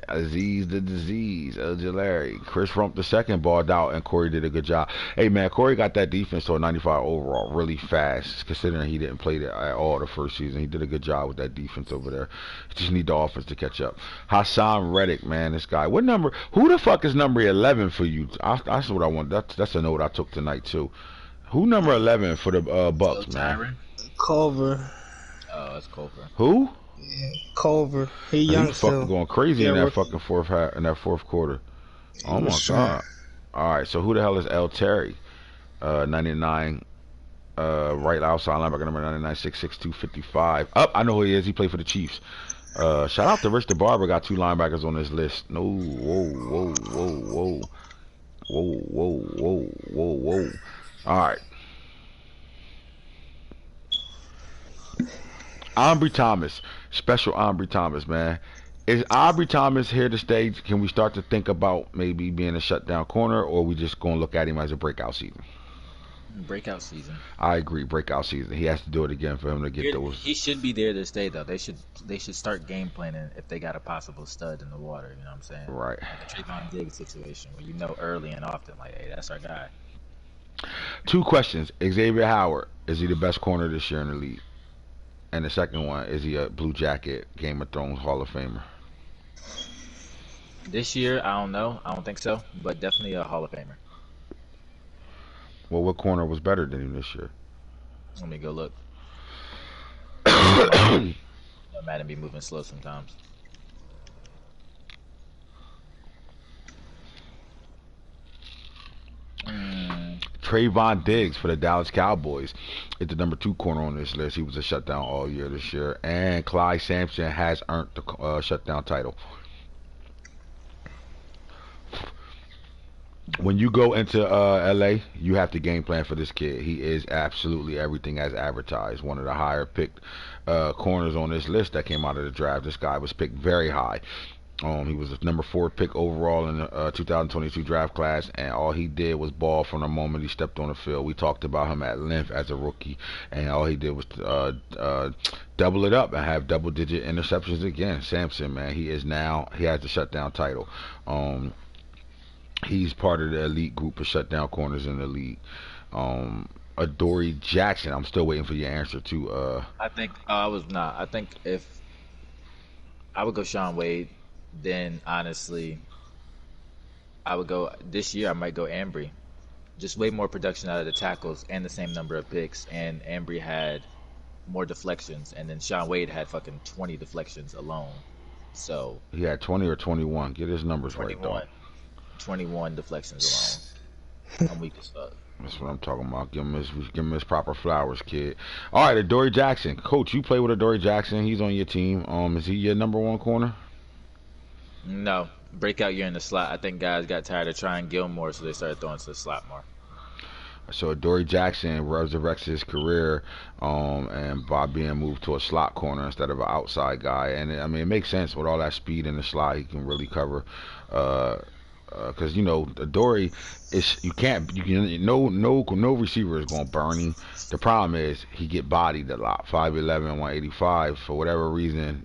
Aziz the disease, Jalari. Chris Rump the second balled out, and Corey did a good job. Hey man, Corey got that defense to a 95 overall really fast, considering he didn't play that at all the first season. He did a good job with that defense over there. Just need the offense to catch up. Hassan Reddick, man, this guy. What number? Who the fuck is number 11 for you? That's what I want. That's a note I took tonight too. Who number 11 for the Bucks, man? Culver. Oh, it's Culver. Who? Yeah, Culver. He young He's still. fucking going crazy in Yeah, that fucking fourth quarter. Oh my was god! All right, so who the hell is L Terry? 99, right outside linebacker number 99, 6'6", 255. Up, I know who he is. He played for the Chiefs. Shout out to Rich the Barber. Got 2 linebackers on this list. No, whoa. Whoa, whoa, whoa, whoa, whoa. All right. Aubrey Thomas, special Aubrey Thomas, man. Is Aubrey Thomas here to stay? Can we start to think about maybe being a shutdown corner, or are we just going to look at him as a breakout season? Breakout season. I agree, breakout season. He has to do it again for him to get He those. should be there to stay though. They should start game planning if they got a possible stud in the water. You know what I'm saying? Right. Like a Trayvon Diggs situation where you know early and often, like, hey, that's our guy. Two questions. Xavier Howard, is he the best corner this year in the league? And the second one, is he a Blue Jacket Game of Thrones Hall of Famer? This year, I don't know. I don't think so, but definitely a Hall of Famer. Well, what corner was better than him this year? Let me go look. Madden be moving slow sometimes. Trayvon Diggs for the Dallas Cowboys is the number 2 corner on this list. He was a shutdown all year this year. And Clyde Sampson has earned the shutdown title. When you go into LA, you have to game plan for this kid. He is absolutely everything as advertised. One of the higher picked corners on this list that came out of the draft. This guy was picked very high. He was the number 4 pick overall in the 2022 draft class, and all he did was ball from the moment he stepped on the field. We talked about him at length as a rookie, and all he did was double it up and have double-digit interceptions again. Sampson, man, he has the shutdown title. He's part of the elite group of shutdown corners in the league. Adoree Jackson, I'm still waiting for your answer to. I think I was not. I think if I would go Shaun Wade, then honestly, I would go this year. I might go Ambry. Just way more production out of the tackles and the same number of picks. And Ambry had more deflections, and then Shaun Wade had fucking 20 deflections alone. So he had 20 or 21. Get his numbers 21. right, though. 21 deflections alone. I'm weak as fuck. That's what I'm talking about. Give him his proper flowers, kid. All right, Adoree Jackson, coach. You play with Adoree Jackson. He's on your team. Is he your number 1 corner? No, breakout year in the slot. I think guys got tired of trying Gilmore, so they started throwing to the slot more. So Adoree Jackson resurrects his career, and by being moved to a slot corner instead of an outside guy. And I mean, it makes sense with all that speed in the slot. He can really cover. Because Adoree no receiver is gonna burn him. The problem is he get bodied a lot. 5'11", 185 for whatever reason.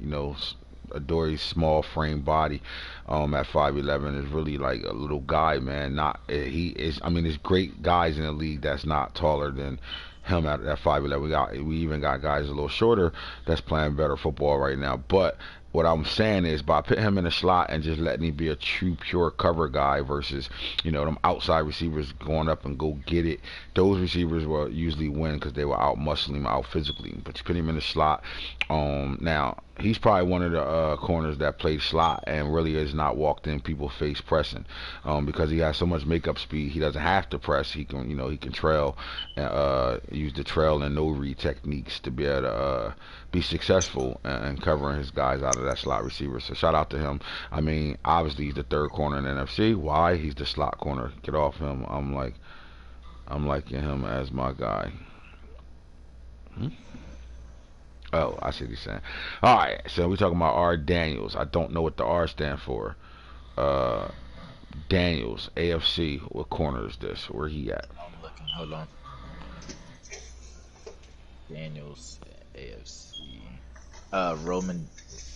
Adoree's small frame body at 5'11" is really like a little guy, man. There's great guys in the league that's not taller than him at 5'11". We even got guys a little shorter that's playing better football right now. But what I'm saying is, by putting him in a slot and just letting him be a true pure cover guy versus them outside receivers going up and go get it, those receivers will usually win because they will out muscle him, out physically. But you put him in the slot. Now he's probably one of the corners that plays slot and really is not walked in people face pressing, because he has so much makeup speed. He doesn't have to press. He can he can trail and use the trail and no read techniques to be able to be successful and covering his guys out of that slot receiver. So shout out to him. I mean, obviously he's the 3rd corner in the NFC. Why? He's the slot corner. Get off him. I'm liking him as my guy. Oh, I see what he's saying. All right, so we're talking about R. Daniels. I don't know what the R stand for. Daniels, AFC. What corner is this? Where he at? I'm looking. Hold on. Daniels, AFC.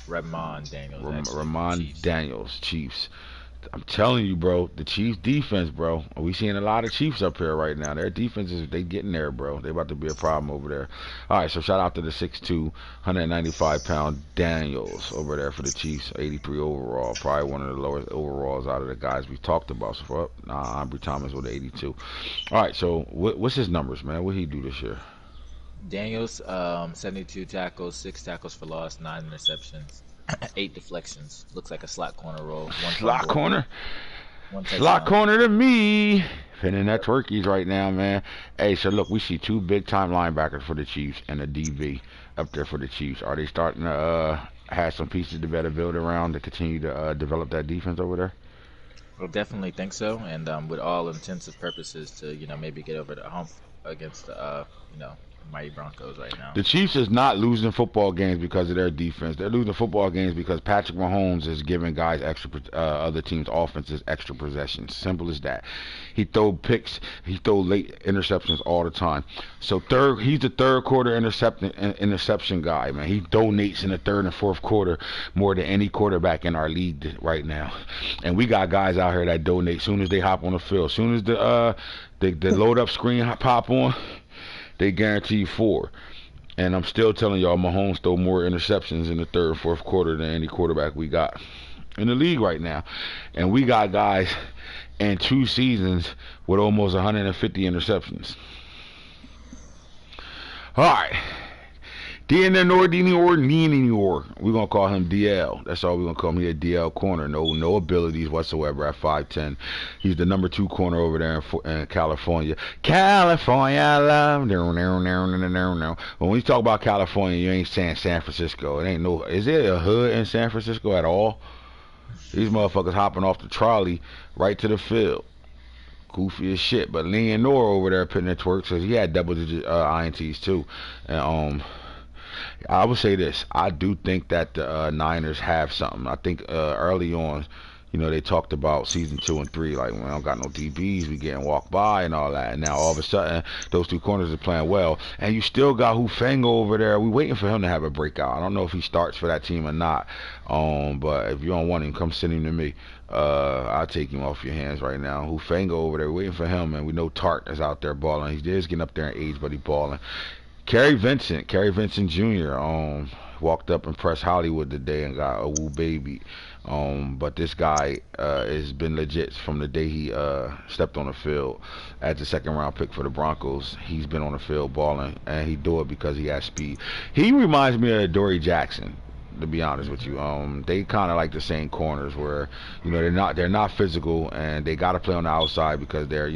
Ramon Daniels. Ramon Daniels, Chiefs. I'm telling you, bro, the Chiefs defense, bro. We seeing a lot of Chiefs up here right now. Their defense they getting there, bro. They about to be a problem over there. All right, so shout out to the 6'2", 195-pound Daniels over there for the Chiefs. 83 overall, probably one of the lowest overalls out of the guys we talked about. So Aubrey Thomas with 82. All right, so what's his numbers, man? What he do this year? Daniels, 72 tackles, 6 tackles for loss, 9 interceptions, 8 deflections. Looks like a slot corner role. Slot corner? Slot corner to me. Pinning that turkeys right now, man. Hey, so look, we see 2 big-time linebackers for the Chiefs and a DB up there for the Chiefs. Are they starting to have some pieces to better build around to continue to develop that defense over there? I definitely think so, and with all intensive purposes to maybe get over the hump against the mighty Broncos right now. The Chiefs is not losing football games because of their defense. They're losing football games because Patrick Mahomes is giving guys other teams' offenses extra possessions. Simple as that. He throw picks, he throw late interceptions all the time. So he's the third quarter interception guy, man. He donates in the third and fourth quarter more than any quarterback in our league right now. And we got guys out here that donate as soon as they hop on the field. As soon as the load up screen pop on, they guarantee 4. And I'm still telling y'all, Mahomes throw more interceptions in the third and fourth quarter than any quarterback we got in the league right now. And we got guys in 2 seasons with almost 150 interceptions. All right. We're going to call him DL. That's all we're going to call him. He's a DL corner. No abilities whatsoever at 5'10". He's the number 2 corner over there in California. California, I love. When we talk about California, you ain't saying San Francisco. It ain't no. Is there a hood in San Francisco at all? These motherfuckers hopping off the trolley right to the field. Goofy as shit. But Leonore over there putting it to work, because he had double-digit INTs too. And I would say this. I do think that the Niners have something. I think early on, they talked about season 2 and 3, like, we don't got no DBs, we getting walked by and all that. And now all of a sudden, those 2 corners are playing well. And you still got Hufanga over there. We waiting for him to have a breakout. I don't know if he starts for that team or not. But if you don't want him, come send him to me. I'll take him off your hands right now. Hufanga over there, waiting for him. And we know Tart is out there balling. He is getting up there in age, but he's balling. Kerry Vincent Jr. Walked up and pressed Hollywood today and got a woo baby. But this guy has been legit from the day he stepped on the field as the 2nd round pick for the Broncos. He's been on the field balling, and he do it because he has speed. He reminds me of Dory Jackson, to be honest with you. They kind of like the same corners where they're not physical, and they got to play on the outside because they're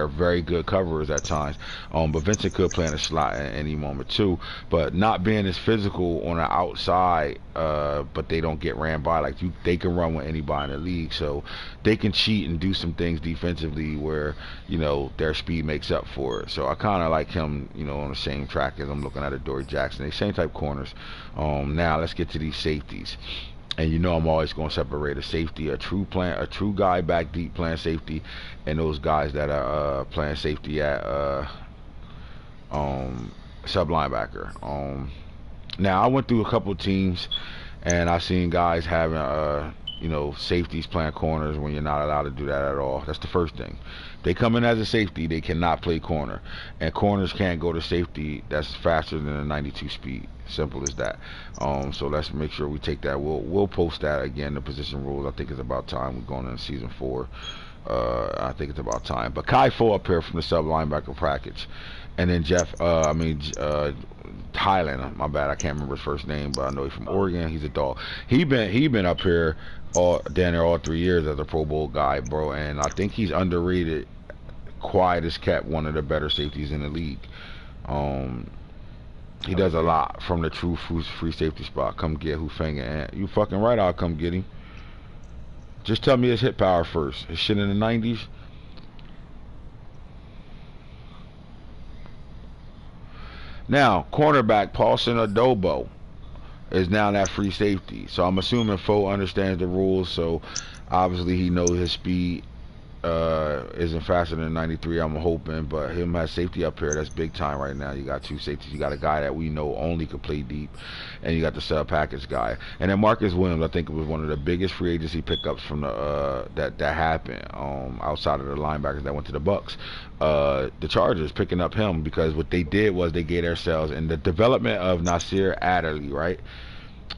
very good coverers at times. But Vincent could play in the slot at any moment too. But not being as physical on the outside, but they don't get ran by. Like they can run with anybody in the league, so they can cheat and do some things defensively where their speed makes up for it. So I kind of like him, on the same track as I'm looking at a Dory Jackson. They same type corners. Now let's get to these safeties. And I'm always going to separate a safety, a true guy back deep playing safety, and those guys that are playing safety at sub linebacker. Now I went through a couple teams, and I seen guys having safeties playing corners when you're not allowed to do that at all. That's the first thing. They come in as a safety, they cannot play corner, and corners can't go to safety that's faster than a 92 speed. Simple as that. So let's make sure we take that. We'll post that again. The position rules. I think it's about time. We're going into season 4. I think it's about time. But Kai Fo up here from the sub linebacker package, and then Thailand. My bad. I can't remember his first name, but I know he's from Oregon. He's a dog. He been up here down there all 3 years as a Pro Bowl guy, bro. And I think he's underrated. Quiet as kept, one of the better safeties in the league. He does a lot from the true free safety spot. Come get Hufanga, and you fucking right, I'll come get him. Just tell me his hit power first. His shit in the 90s. Now, cornerback Paulson Adobo is now that free safety. So I'm assuming Foe understands the rules, so obviously he knows his speed isn't faster than 93, I'm hoping, but him has safety up here. That's big time right now. You got 2 safeties. You got a guy that we know only could play deep, and you got the sub package guy. And then Marcus Williams, I think it was one of the biggest free agency pickups from the that happened outside of the linebackers that went to the Bucks. The Chargers picking up him because what they did was they gave themselves in the development of Nasir Adderley, right?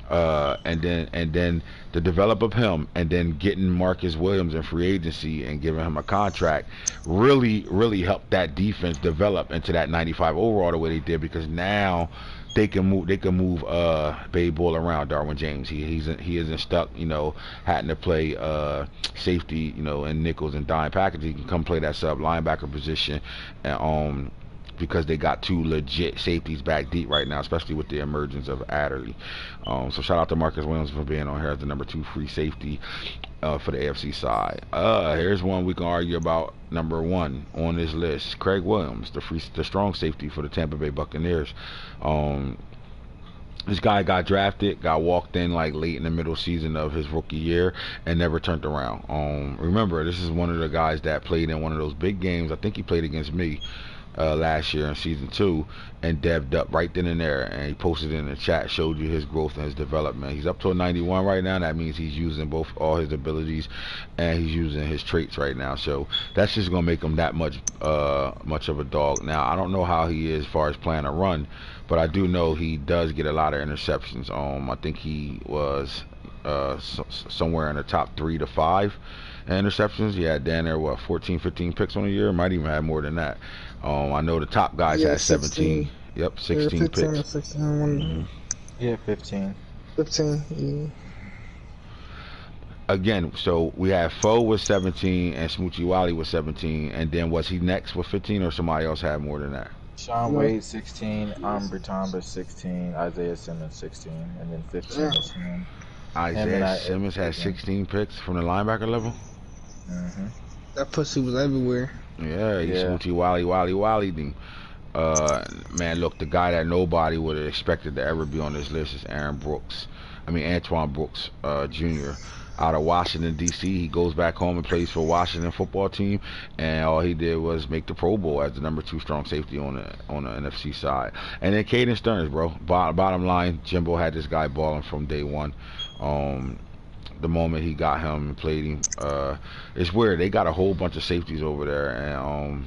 And then the develop of him, and then getting Marcus Williams in free agency and giving him a contract really helped that defense develop into that 95 overall the way they did, because now they can move Babe Bull around Darwin James. He isn't stuck, having to play safety, in nickels and dime packages. He can come play that sub linebacker position, and because they got two legit safeties back deep right now, especially with the emergence of Adderley. So shout out to Marcus Williams for being on here as the number 2 free safety for the AFC side. Here's one we can argue about. Number 1 on this list, Craig Williams, the strong safety for the Tampa Bay Buccaneers. This guy got drafted, got walked in like late in the middle season of his rookie year, and never turned around. Remember, this is one of the guys that played in one of those big games. I think he played against me last year in season 2, and devved up right then and there. And he posted in the chat, showed you his growth and his development. He's up to a 91 right now. That means he's using all his abilities, and he's using his traits right now. So that's just gonna make him that much of a dog. Now I don't know how he is as far as playing a run, but I do know he does get a lot of interceptions. I think he was somewhere in the top 3 to 5 interceptions. He had down there 14, 15 picks on a year. Might even have more than that. I know the top guys had 17. Yep, 16 yeah, 15 picks. or 16. Yeah, 15. 15. Yeah. Again, so we have Foe with 17 and Smoochie Wally with 17, and then was he next with 15 or somebody else had more than that? Sean Wade 16, Ambry Thomas 16, Isaiah Simmons 16, and then 15 is him. Isaiah Simmons had 16 picks from the linebacker level. That pussy was everywhere. Yeah, Smoochie Wally thing. Man, look, the guy that nobody would have expected to ever be on this list is Antoine Brooks Jr. out of Washington, D.C. He goes back home and plays for Washington football team, and all he did was make the Pro Bowl as the number 2 strong safety on the NFC side. And then Caden Stearns, bro. Bottom line, Jimbo had this guy balling from day one. The moment he got him and played him, it's weird. They got a whole bunch of safeties over there, and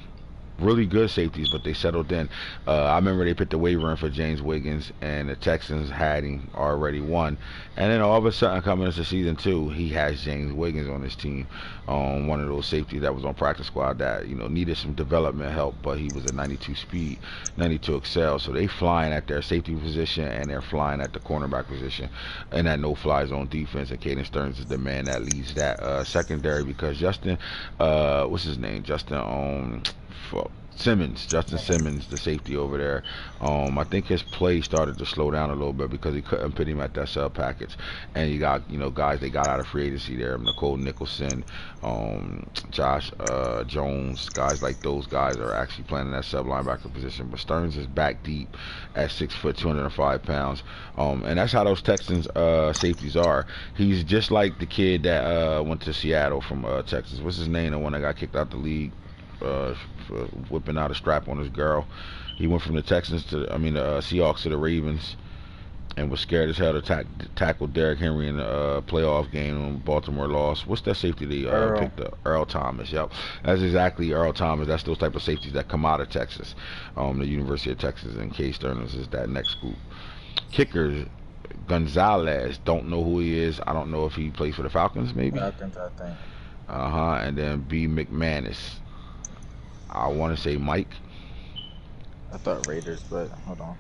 really good safeties, but they settled in. I remember they put the waiver in for James Wiggins, and the Texans had him already won. And then all of a sudden, coming into season 2, he has James Wiggins on his team. One of those safeties that was on practice squad that needed some development help, but he was a 92 speed, 92 excel. So they flying at their safety position, and they're flying at the cornerback position, and that no-fly zone defense. And Caden Stearns is the man that leads that secondary, because Justin, what's his name? Justin Simmons, the safety over there. I think his play started to slow down a little bit because he couldn't put him at that sub package. And you got guys they got out of free agency there, Nicole Nicholson, Josh Jones, guys like those guys are actually playing in that sub linebacker position. But Stearns is back deep at 6 foot, 205 pounds. And that's how those Texans safeties are. He's just like the kid that went to Seattle from Texas. What's his name? The one that got kicked out the league. For whipping out a strap on his girl. He went from the Seahawks to the Ravens, and was scared as hell to tackle Derrick Henry in the playoff game when Baltimore lost. What's that safety they picked up? Earl Thomas. Yep, that's exactly Earl Thomas. That's those type of safeties that come out of Texas, the University of Texas. And Case Stearns is that next group. Kickers, Gonzalez. Don't know who he is. I don't know if he plays for the Falcons. Maybe. Falcons, I think. And then B. McManus. I want to say Mike. I thought Raiders, but hold on.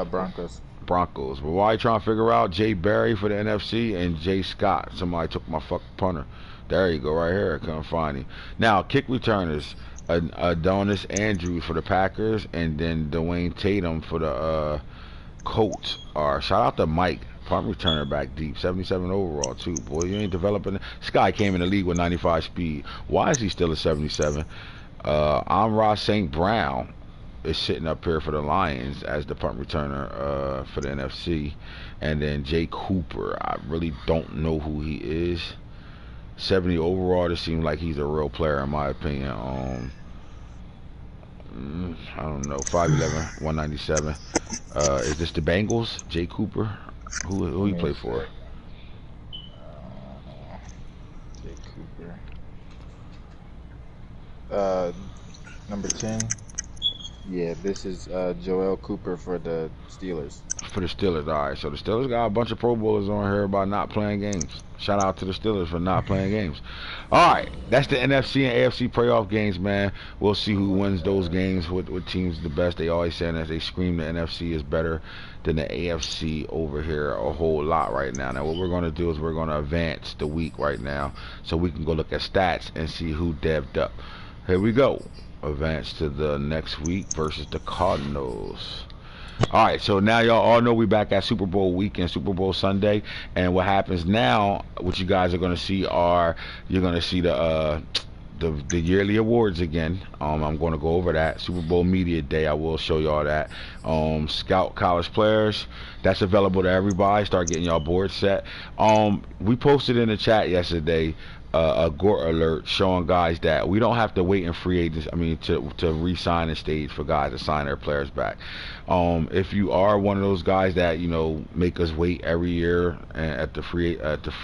Broncos. But why you trying to figure out Jay Barry for the NFC and Jay Scott? Somebody took my fucking punter. There you go, right here. I couldn't find him. Now, kick returners. Adonis Andrews for the Packers, and then Dwayne Tatum for the Colts. Shout out to Mike. Punt returner back deep, 77 overall too. Boy, you ain't developing. This guy came in the league with 95 speed. Why is he still a 77? Amon St. Brown is sitting up here for the Lions as the punt returner for the NFC. And then Jay Cooper, I really don't know who he is. 70 overall, this seems like he's a real player in my opinion. I don't know, 5'11", 197. Is this the Bengals? Jay Cooper? Who he play for? Jay Cooper. Number 10. Yeah, this is Joel Cooper for the Steelers. For the Steelers, all right. So the Steelers got a bunch of Pro Bowlers on here about not playing games. Shout out to the Steelers for not playing games. All right, that's the NFC and AFC playoff games, man. We'll see who wins those games. What team's the best? They always saying that they scream the NFC is better than the AFC over here a whole lot right now. Now what we're gonna do is we're gonna advance the week right now, so we can go look at stats and see who devved up. Here we go. Advance to the next week versus the Cardinals. Alright, so now y'all all know we back at Super Bowl weekend, Super Bowl Sunday, and what happens now, what you guys are gonna see are you're gonna see the yearly awards again. I'm gonna go over that. Super Bowl Media Day, I will show y'all that. Scout college players, that's available to everybody. Start getting y'all board set. We posted in the chat yesterday a Gore alert showing guys that we don't have to wait in free agents. I mean, to re-sign the stage for guys to sign their players back. If you are one of those guys that make us wait every year at the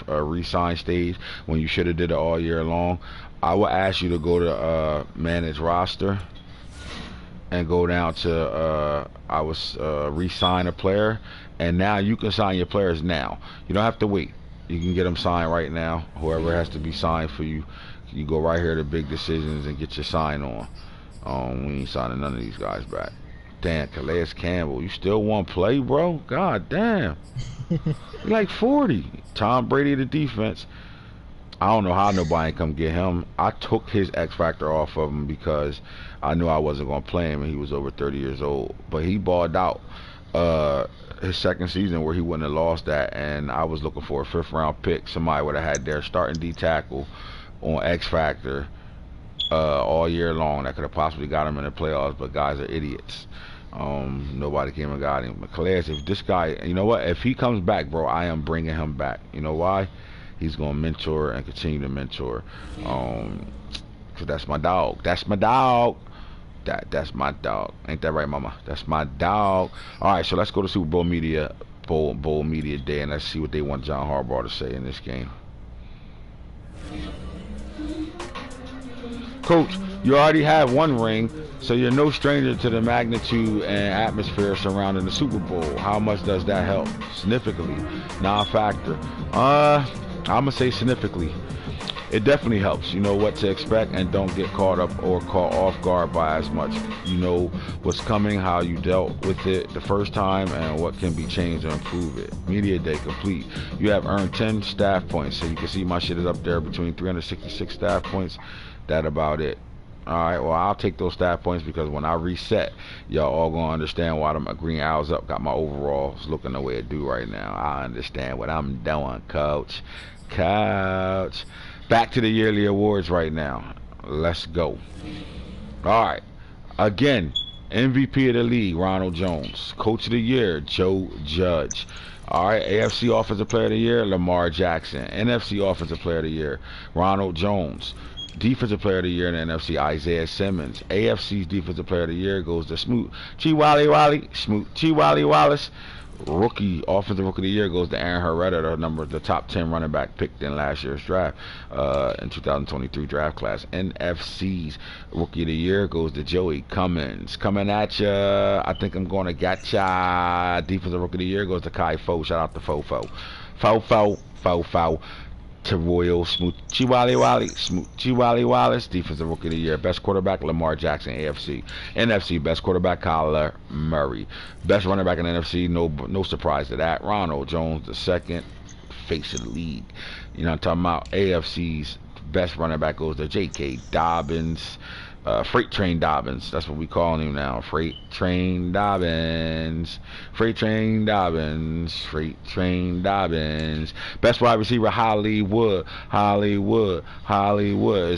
re-sign stage when you should have did it all year long, I will ask you to go to manage roster and go down to re-sign a player, and now you can sign your players now. You don't have to wait. You can get them signed right now. Whoever has to be signed for you, you go right here to big decisions and get your sign on. We ain't signing none of these guys back. Damn, Calais Campbell, you still want to play, bro? God damn. You're like 40. Tom Brady, the defense. I don't know how nobody can come get him. I took his X Factor off of him because I knew I wasn't going to play him and he was over 30 years old. But he balled out his second season where he wouldn't have lost that, and I was looking for a 5th round pick. Somebody would have had their starting D tackle on X Factor all year long that could have possibly got him in the playoffs, but guys are idiots. Nobody came and got him. But Calais, if this guy, you know what, if he comes back, bro, I am bringing him back. You know why? He's going to mentor and continue to mentor. Cause that's my dog. That's my dog. That's my dog. Ain't that right, mama? That's my dog. All right, so let's go to Super Bowl Bowl Media Day, and let's see what they want John Harbaugh to say in this game. Coach, you already have one ring, so you're no stranger to the magnitude and atmosphere surrounding the Super Bowl. How much does that help? Significantly. Non-factor. I'm going to say significantly. It definitely helps. You know what to expect and don't get caught up or caught off guard by as much. You know what's coming, how you dealt with it the first time, and what can be changed to improve it. Media Day complete. You have earned 10 staff points. So you can see my shit is up there between 366 staff points. That about it. Alright, well, I'll take those staff points because when I reset, y'all all gonna understand why them green owls up got my overalls looking the way it do right now. I understand what I'm doing, coach. Back to the yearly awards right now. Let's go. Alright. Again, MVP of the league, Ronald Jones. Coach of the year, Joe Judge. Alright, AFC Offensive Player of the Year, Lamar Jackson. NFC Offensive Player of the Year, Ronald Jones. Defensive Player of the Year in the NFC, Isaiah Simmons. AFC's Defensive Player of the Year goes to Smoot Chiwali Wallace. Offensive Rookie of the Year goes to Aaron Herrera, the top 10 running back picked in last year's draft, in 2023 draft class. NFC's Rookie of the Year goes to Joey Cummins. Coming at ya, I think I'm going to gotcha. Defensive Rookie of the Year goes to Kai Fo. Shout out to Fofo. Fofo. Royal Chiwali Wallace, Defensive Rookie of the Year. Best quarterback, Lamar Jackson, AFC. NFC, best quarterback, Kyler Murray. Best running back in NFC, no surprise to that, Ronald Jones, the second face of the league. You know what I'm talking about? AFC's best running back goes to J.K. Dobbins. Freight Train Dobbins, that's what we call him now. Freight Train Dobbins. Best wide receiver, Hollywood. Is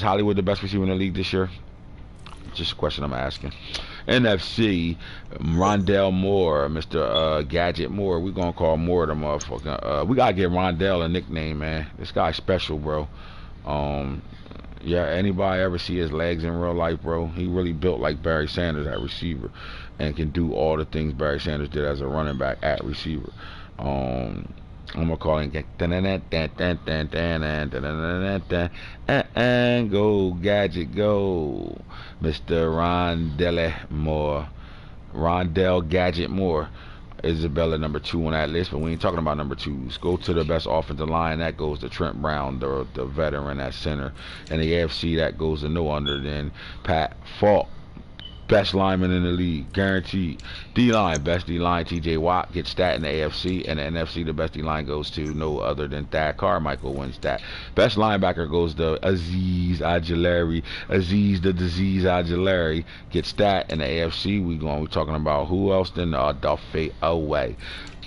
Hollywood the best receiver in the league this year? Just a question I'm asking. NFC, Rondell Moore, Mr. Gadget Moore. We're gonna call Moore the motherfucker. We gotta give Rondell a nickname, man. This guy's special, bro. Yeah, anybody ever see his legs in real life, bro? He really built like Barry Sanders at receiver and can do all the things Barry Sanders did as a running back at receiver. I'm gonna call him and go Gadget go, Mr. Rondell Gadget Moore. Isabella number 2 on that list, but we ain't talking about number 2s. Go to the best offensive line. That goes to Trent Brown, the veteran at center. And the AFC, that goes to no other than Pat Falk. Best lineman in the league, guaranteed. D-line, best D-line, T.J. Watt gets that in the AFC, and the NFC, the best D-line goes to no other than Thad Carmichael wins that. Best linebacker goes to Azeez Ojulari. Azeez the Disease Ojulari gets that in the AFC. We're talking about who else than Duffy Away.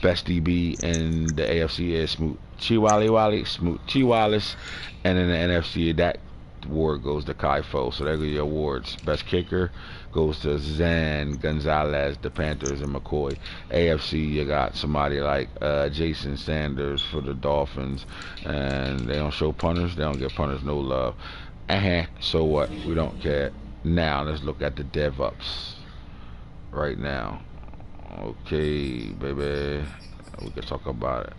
Best DB in the AFC is Smoot Chiwalis, and in the NFC, that award goes to Kai Fo. So there go your awards. Best kicker goes to Zan Gonzalez, the Panthers, and McCoy. AFC, you got somebody like Jason Sanders for the Dolphins, and they don't show punters. They don't give punters no love. So what? We don't care. Now let's look at the dev-ups right now. Okay, baby, we can talk about it.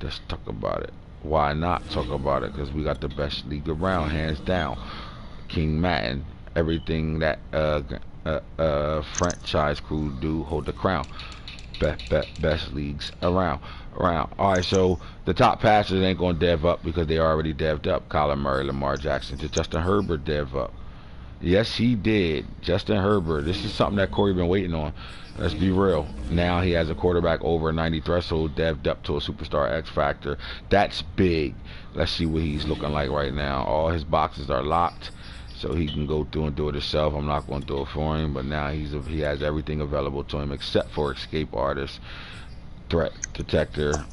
Let's talk about it. Why not talk about it? Because we got the best league around, hands down. King Madden, everything that franchise crew do, hold the crown. Best leagues around. Alright, so the top passers ain't gonna dev up because they already dev'd up. Kyler Murray, Lamar Jackson. Did Justin Herbert dev up? Yes, he did. Justin Herbert. This is something that Corey been waiting on. Let's be real. Now he has a quarterback over 90 threshold, dev'd up to a superstar X Factor. That's big. Let's see what he's looking like right now. All his boxes are locked, so he can go through and do it himself. I'm not going to do it for him, but now he has everything available to him except for Escape Artist, Threat Detector,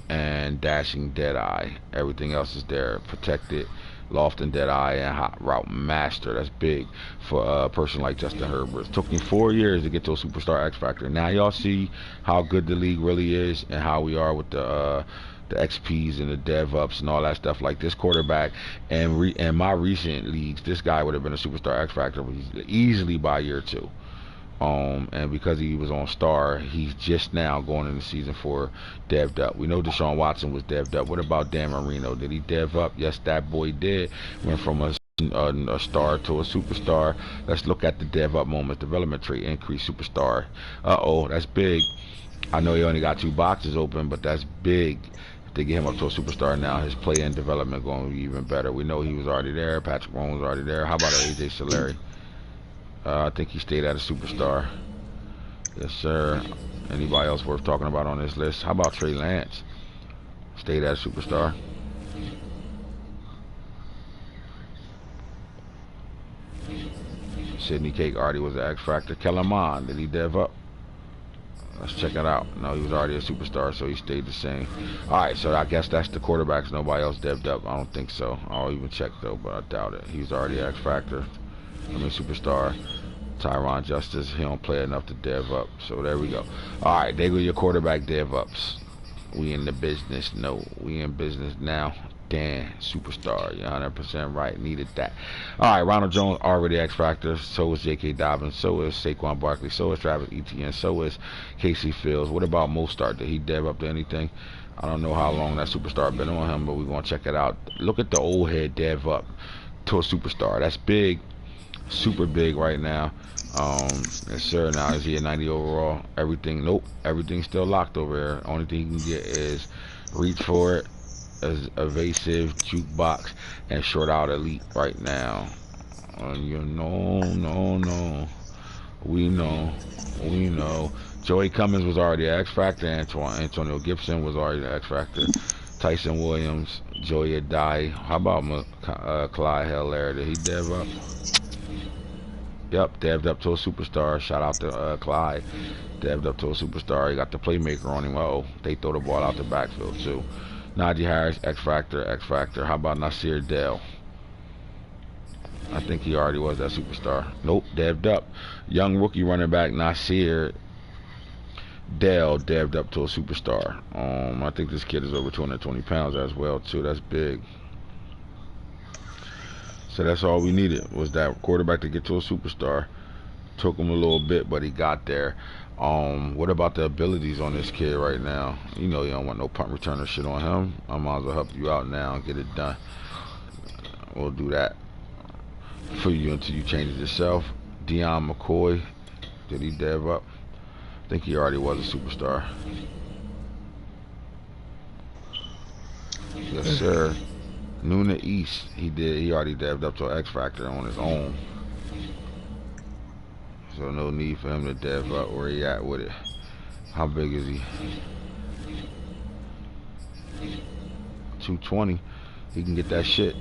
and Dashing Deadeye. Everything else is there. Protected, Loft and Deadeye, and Hot Route Master. That's big for a person like Justin Herbert. It took him 4 years to get to a superstar X Factor. Now y'all see how good the league really is and how we are with the XPs and the dev ups and all that stuff. Like this quarterback and in my recent leagues, this guy would have been a superstar X Factor easily by year 2. And because he was on Star, he's just now going into season 4 dev'd up. We know Desean Watson was dev'd up. What about Dan Marino? Did he dev up? Yes, that boy did. Went from a star to a superstar. Let's look at the dev up moments. Development tree increase superstar. That's big. I know he only got 2 boxes open, but that's big. If they get him up to a superstar now, his play and development going to be even better. We know he was already there. Patrick Mahomes was already there. How about AJ Solari? I think he stayed at a superstar. Yes, sir. Anybody else worth talking about on this list? How about Trey Lance? Stayed at a superstar. Sidney Cake already was an X Factor. Kellen Mond, did he dev up? Let's check it out. No, he was already a superstar, so he stayed the same. Alright, so I guess that's the quarterbacks. Nobody else dev'd up. I don't think so. I'll even check, though, but I doubt it. He's already X Factor. Superstar. Tyron Justice, he don't play enough to dev up. So there we go. Alright, there go your quarterback dev ups. We in the business. No, we in business now. Dan, superstar. You're 100% right. Needed that. Alright, Ronald Jones already X Factor. So is J.K. Dobbins. So is Saquon Barkley. So is Travis Etienne. So is Casey Fields. What about Mostert? Did he dev up to anything? I don't know how long that superstar been on him, but we're going to check it out. Look at the old head dev up to a superstar. That's big. Super big right now. Yes sir. Now is he a 90 overall? Everything, nope, everything's still locked over here. Only thing you can get is Reach For It, as Evasive, Jukebox, and Short Out Elite right now. You know, no, we know. Joey Cummins was already an X Factor. Antonio Gibson was already an X Factor. Tyson Williams, Joey Adai. How about Clyde Helaire? Did he dev up? Yep, dev'd up to a superstar. Shout out to Clyde. Dev'd up to a superstar. He got the playmaker on him. They throw the ball out the backfield too. Najee Harris, X Factor. How about Nasir Dell? I think he already was that superstar. Nope, dev'd up. Young rookie running back Nasir Dell dev'd up to a superstar. I think this kid is over 220 pounds as well too. That's big. So that's all we needed, was that quarterback to get to a superstar. Took him a little bit, but he got there. What about the abilities on this kid right now? You know you don't want no punt returner shit on him. I might as well help you out now and get it done. We'll do that for you until you change it yourself. Deion McCoy, did he dev up? think he already was a superstar. Yes, sir. Nuna East, he already devved up to X Factor on his own. So no need for him to dev up where he at with it. How big is he? 220. He can get that shit.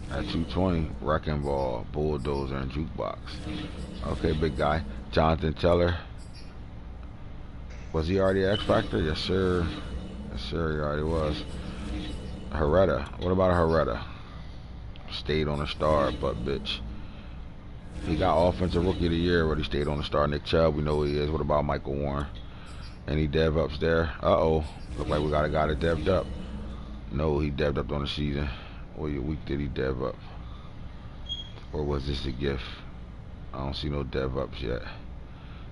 At 220, Wrecking Ball, Bulldozer, and Jukebox. Okay, big guy. Jonathan Teller. Was he already X Factor? Yes, sir. Yes, sir, he already was. Herrera. What about a Herrera? Stayed on a star, but bitch. He got Offensive Rookie of the Year, but he stayed on the star. Nick Chubb, we know who he is. What about Michael Warren? Any dev ups there? Uh-oh. Look like we got a guy that devved up. No, he devved up on the season. What week did he dev up? Or was this a gift? I don't see no dev ups yet.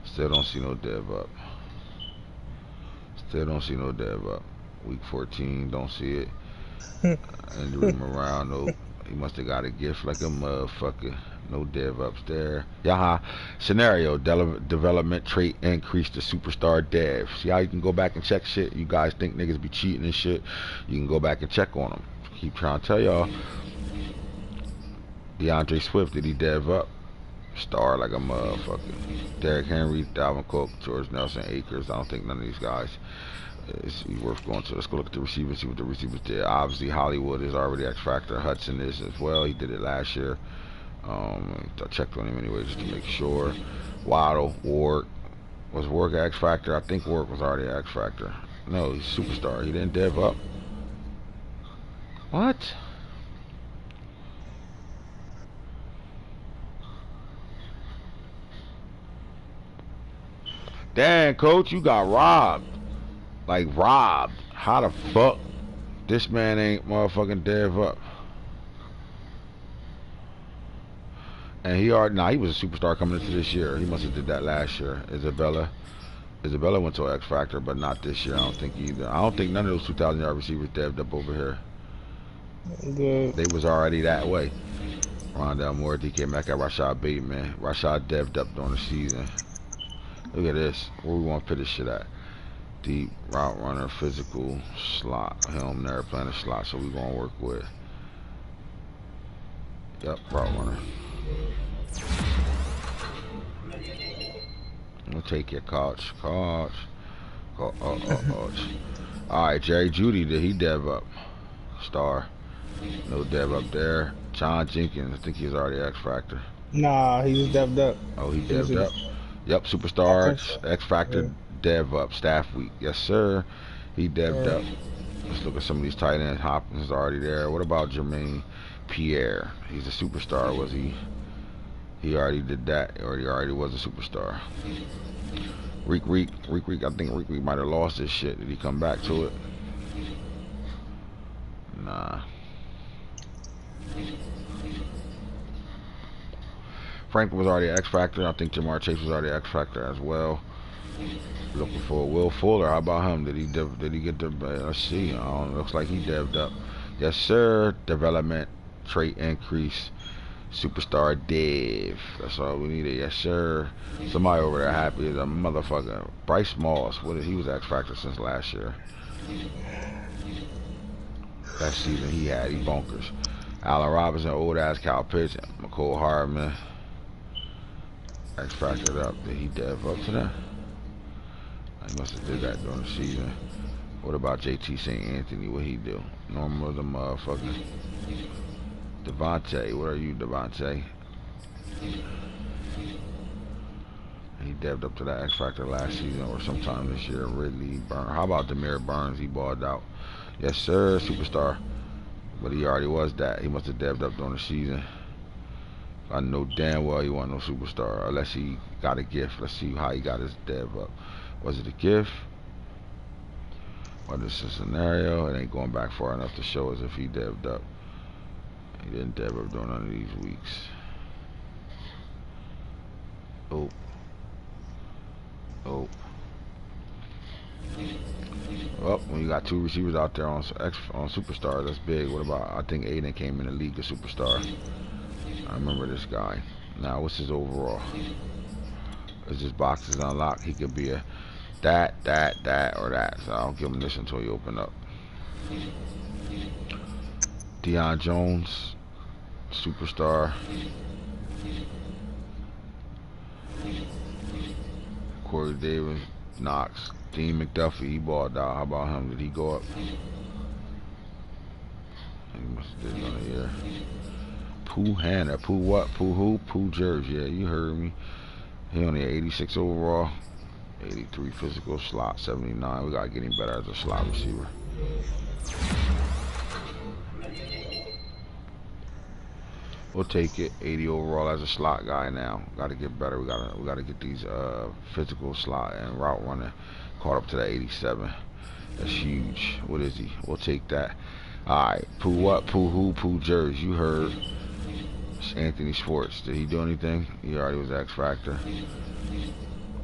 Still don't see no dev up. Still don't see no dev up. Week 14, don't see it. Injury around, no. He must have got a gift like a motherfucker. No dev ups there. Yaha. Scenario. Development trait increase to superstar dev. See how you can go back and check shit? You guys think niggas be cheating and shit? You can go back and check on them. Keep trying to tell y'all. DeAndre Swift, did he dev up? Star like a motherfucker. Derrick Henry, Dalvin Cook, George Nelson, Akers. I don't think none of these guys is worth going to. Let's go look at the receivers, see what the receivers did. Obviously, Hollywood is already X Factor. Hudson is as well. He did it last year. I checked on him anyway just to make sure. Waddle, Ward. Was Ward X Factor? I think Ward was already X Factor. No, he's superstar. He didn't dev up. What? Damn, coach, you got robbed. Like, robbed. How the fuck? This man ain't motherfucking dev up. And he already, he was a superstar coming into this year. He must have did that last year. Isabella went to X Factor, but not this year. I don't think either. I don't think none of those 2,000-yard receivers devved up over here. Good. They was already that way. Rondell Moore, DK Metcalf, Rashad Bateman. Rashad devved up during the season. Look at this. Where we want to put this shit at? Deep, route runner, physical, slot. Him never playing a slot, so we going to work with. Yep, route runner. We'll take your couch. Couch. Alright, Jerry Judy, did he dev up? Star. No dev up there. John Jenkins, I think he's already X Factor. Nah, he was devved up. Oh, he devved up. Yep, superstar, X Factor, dev up, staff week. Yes, sir. He devved up. Let's look at some of these tight ends. Hopkins is already there. What about Jermaine Pierre? He's a superstar, was he? He already did that, or he already was a superstar. Reek, I think Reek might have lost his shit. Did he come back to it? Nah. Franklin was already X Factor. I think Jamar Chase was already X Factor as well. Looking for Will Fuller. How about him? Did he get the? Let's see. Looks like he devved up. Yes, sir. Development trait increase. Superstar dev. That's all we needed. Yes, sir. Somebody over there happy as a motherfucker. Bryce Moss. He was X Factor since last year. That season he bonkers. Allen Robinson, old ass Kyle Pitts, McCole Hardman. X Factored up. Did he dev up to that? He must have did that during the season. What about JT St. Anthony? What he do? Normal the motherfucker. Devontae, what are you, Devontae? He devved up to that X Factor last season or sometime this year. Ridley, Burns. How about Demir Burns? He balled out. Yes, sir, superstar. But he already was that. He must have devved up during the season. I know damn well he wasn't no superstar unless he got a gift. Let's see how he got his dev up. Was it a gift? What is the scenario? It ain't going back far enough to show us if he devved up. He didn't dev up during none of these weeks. Oh. Well, when you got two receivers out there on superstar, that's big. What about, I think Aiden came in the league a superstar. I remember this guy. Now, what's his overall? Because his box is unlocked. He could be a that, or that. So I don't give him this until he open up. Deion Jones, superstar. Corey Davis, Knox. Dean McDuffie, he balled out. How about him? Did he go up? He must have did another year. Pooh Hanna. Pooh what? Pooh who? Pooh Jerv. Yeah, you heard me. He only 86 overall. 83 physical, slot 79. We gotta get him better as a slot receiver. We'll take it. 80 overall as a slot guy now. Gotta get better. We gotta get these physical slot and route running caught up to that 87. That's huge. What is he? We'll take that. Alright. Pooh what? Pooh who? Pooh Jerz. You heard. It's Anthony Schwartz. Did he do anything? He already was X Factor.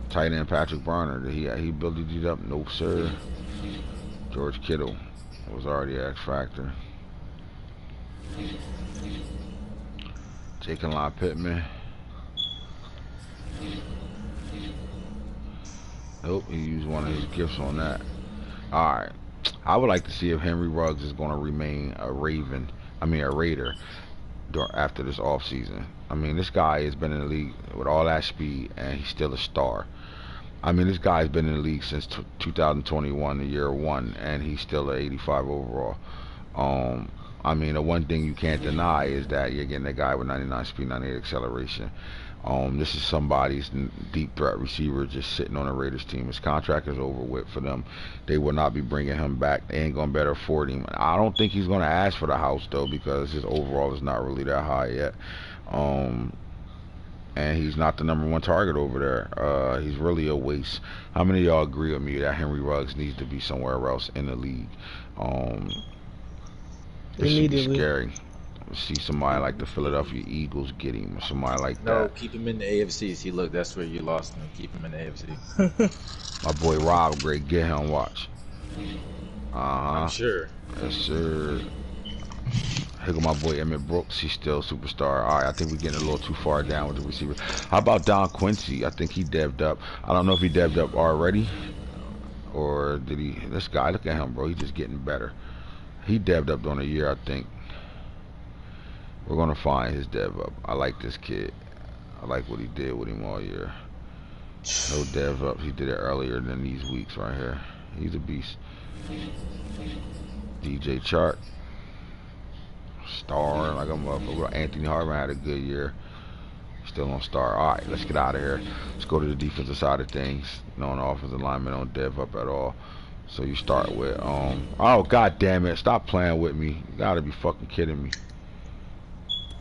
Tight end Patrick Barner. Did he build it up? Nope, sir. George Kittle was already X Factor. Jake and Lon Pittman. Nope, he used one of his gifts on that. Alright. I would like to see if Henry Ruggs is going to remain a Raider after this offseason. I mean, this guy has been in the league with all that speed, and he's still a star. I mean, this guy's been in the league since 2021, the year one, and he's still an 85 overall. I mean, the one thing you can't deny is that you're getting a guy with 99 speed, 98 acceleration. This is somebody's deep threat receiver just sitting on a Raiders team. His contract is over with for them. They will not be bringing him back. They ain't going to better afford him. I don't think he's going to ask for the house, though, because his overall is not really that high yet. And he's not the #1 target over there. He's really a waste. How many of y'all agree with me that Henry Ruggs needs to be somewhere else in the league? It should be scary. See somebody like the Philadelphia Eagles get him, or somebody like that. No, keep him in the AFC. See, look, that's where you lost him. Keep him in the AFC. My boy Rob, great, get him, watch. I'm sure. Yes, sir. Here go my boy Emmett Brooks. He's still a superstar. All right, I think we're getting a little too far down with the receiver. How about Don Quincy? I think he devved up. I don't know if he devved up already, or did he? This guy, look at him, bro. He's just getting better. He devved up during the year, I think. We're gonna find his dev up. I like this kid. I like what he did with him all year. No dev up. He did it earlier than these weeks right here. He's a beast. DJ Chark. Star like a motherfucker. Anthony Harvin had a good year. Still on star. Alright, let's get out of here. Let's go to the defensive side of things. No, an offensive lineman don't dev up at all. So you start with oh god damn it. Stop playing with me. You gotta be fucking kidding me.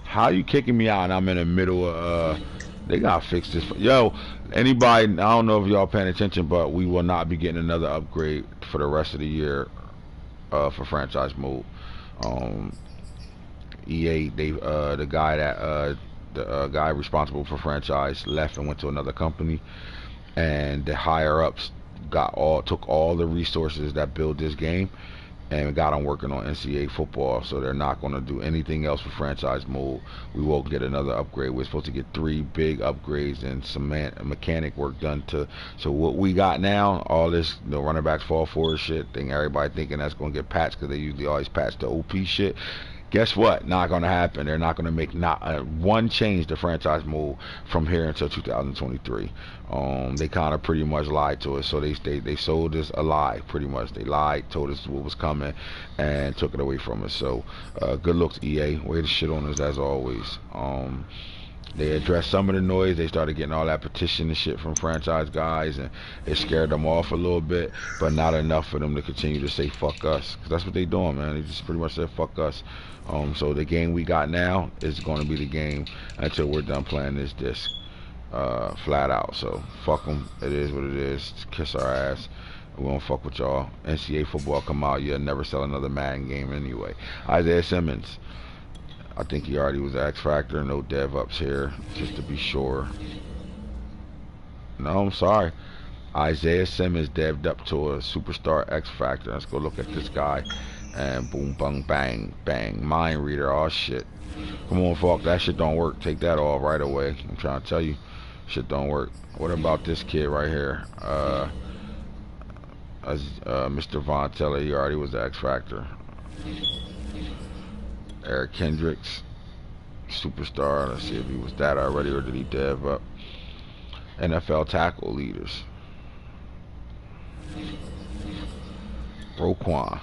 How you kicking me out and I'm in the middle of they gotta fix this. Yo, anybody, I don't know if y'all paying attention, but we will not be getting another upgrade for the rest of the year for franchise mode. EA, they the guy that the guy responsible for franchise left and went to another company, and the higher ups took all the resources that build this game and got them working on NCAA football, so they're not going to do anything else for franchise mode. We will get another upgrade. We're supposed to get 3 big upgrades and some mechanic work done so what we got now, all this running backs fall forward shit thing, everybody thinking that's going to get patched because they usually always patch the OP shit. Guess what? Not going to happen. They're not going to make not one change to franchise mode from here until 2023. They kind of pretty much lied to us. So they sold us a lie, pretty much. They lied, told us what was coming, and took it away from us. So good looks, EA. Way to shit on us as always. They addressed some of the noise. They started getting all that petition and shit from franchise guys, and it scared them off a little bit, but not enough for them to continue to say fuck us. Cause that's what they doing, man. They just pretty much said fuck us. So the game we got now is going to be the game until we're done playing this disc, flat out. So fuck them. It is what it is. Just kiss our ass. We won't fuck with y'all. NCAA football come out, you'll never sell another Madden game anyway. Isaiah Simmons. I think he already was X Factor. No dev ups here, just to be sure. No, I'm sorry. Isaiah Simmons devved up to a superstar X Factor. Let's go look at this guy. And boom, bung, bang, bang. Mind reader, oh shit. Come on, fuck. That shit don't work. Take that off right away. I'm trying to tell you. Shit don't work. What about this kid right here? Mr. Von Teller, he already was the X Factor. Eric Kendricks, superstar. Let's see if he was that already or did he dev up. NFL tackle leaders. Roquan.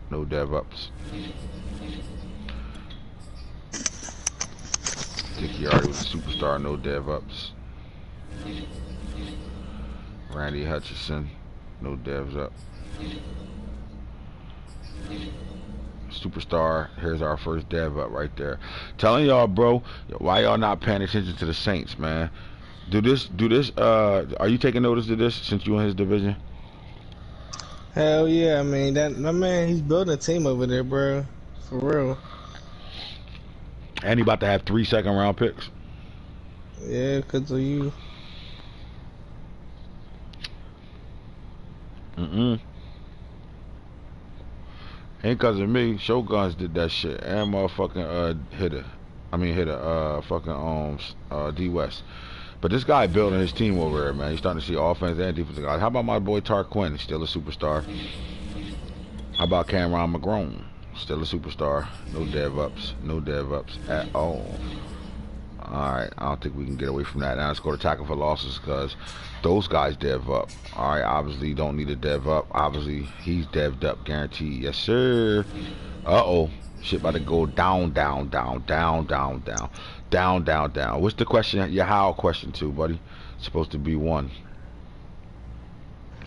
No dev ups. Dickie already was a superstar, no dev ups. Randy Hutchinson, no devs up. Superstar, here's our first dev up right there. Telling y'all, bro, why y'all not paying attention to the Saints, man? Are you taking notice of this since you in his division? Hell yeah, I mean, my man, he's building a team over there, bro. For real. And he about to have 3 second-round picks. Yeah, because of you. Ain't because of me. Shoguns did that shit. And motherfucking hit a fucking D West. But this guy building his team over there, man. He's starting to see offense and defensive guys. How about my boy Tarquin? He's still a superstar. How about Cameron McGrone? Still a superstar. No dev ups. No dev ups at all. Alright, I don't think we can get away from that. Now let's go to tackle for losses because those guys dev up. Alright, obviously don't need a dev up. Obviously he's dev'd up, guaranteed. Yes, sir. Uh-oh. Shit about to go down. What's the question? Your how question too, buddy? It's supposed to be 1.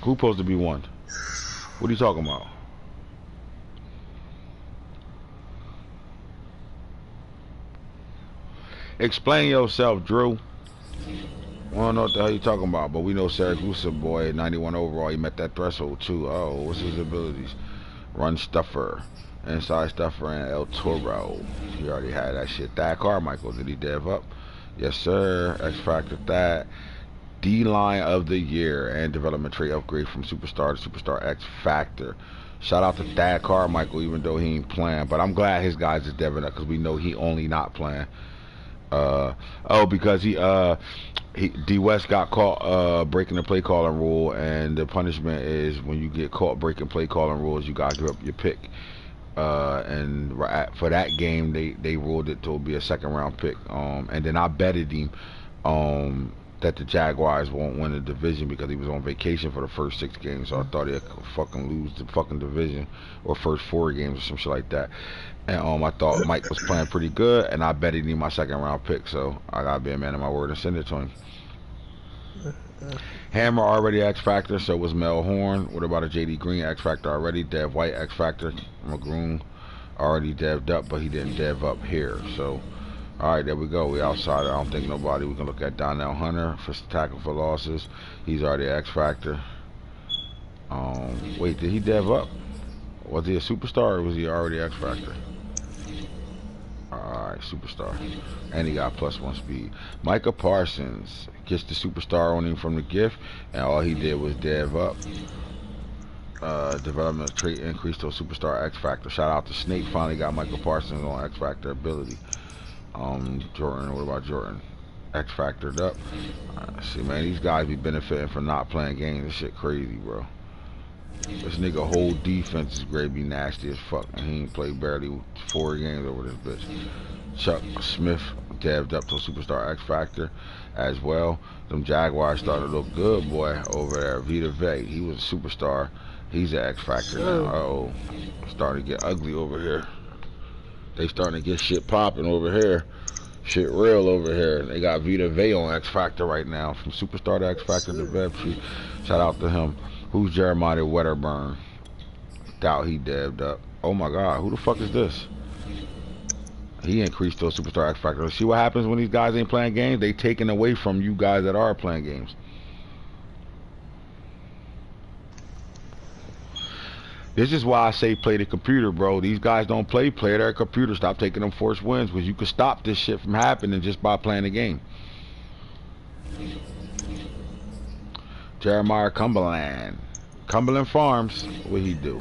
Who's supposed to be 1? What are you talking about? Explain yourself, Drew. I don't know what the hell you talking about, but we know Saragusa boy, 91 overall, he met that threshold too. Oh, what's his abilities? Run stuffer, inside stuffer, and El Toro. He already had that shit. Thad Carmichael, did he dev up? Yes, sir. X Factor Thad. D-line of the year and development trait upgrade from superstar to superstar X Factor. Shout out to Thad Carmichael, even though he ain't playing. But I'm glad his guys is deving up because we know he only not playing. Because D West got caught breaking the play calling rule, and the punishment is when you get caught breaking play calling rules, you gotta give up your pick. And for that game, they ruled it to be a second-round pick. And then I betted him that the Jaguars won't win the division because he was on vacation for the first 6 games. So I thought he'd fucking lose the fucking division or first 4 games or some shit like that. And I thought Mike was playing pretty good, and I betted him my second-round pick. So I gotta be a man of my word and send it to him. Hammer already X Factor, so was Mel Horn. What about a JD Green X Factor already? Dev White X Factor. McGroom already dev'd up, but he didn't dev up here. So, alright, there we go. We outside. I don't think nobody. We can look at Donnell Hunter for tackle for losses. He's already X Factor. Wait, did he dev up? Was he a superstar or was he already X Factor? Alright, superstar. And he got +1 speed. Micah Parsons gets the superstar on him from the gift, and all he did was dev up. Development trait increase to a superstar X Factor. Shout out to Snake, finally got Micah Parsons on X Factor ability. Jordan, what about Jordan? X Factored up. See, man, these guys be benefiting from not playing games. This shit crazy, bro. This nigga whole defense is great, be nasty as fuck, and he ain't played barely 4 games over this bitch. Chuck Smith dev'd up to a superstar X Factor as well. Them Jaguars started to look good, boy, over there. Vita Vey, he was a superstar. He's an X Factor now. Uh-oh. Starting to get ugly over here. They starting to get shit popping over here. Shit real over here. They got Vita Vey on X Factor right now. From superstar to X Factor to Vepsi. Shout out to him. Who's Jeremiah Wedderburn? Doubt he dev'd up. Oh my god, who the fuck is this? He increased to a superstar X Factor. See what happens when these guys ain't playing games? They taking away from you guys that are playing games. This is why I say play the computer, bro. These guys don't play their computer. Stop taking them forced wins, because you can stop this shit from happening just by playing the game. Jeremiah Cumberland Farms, what he do?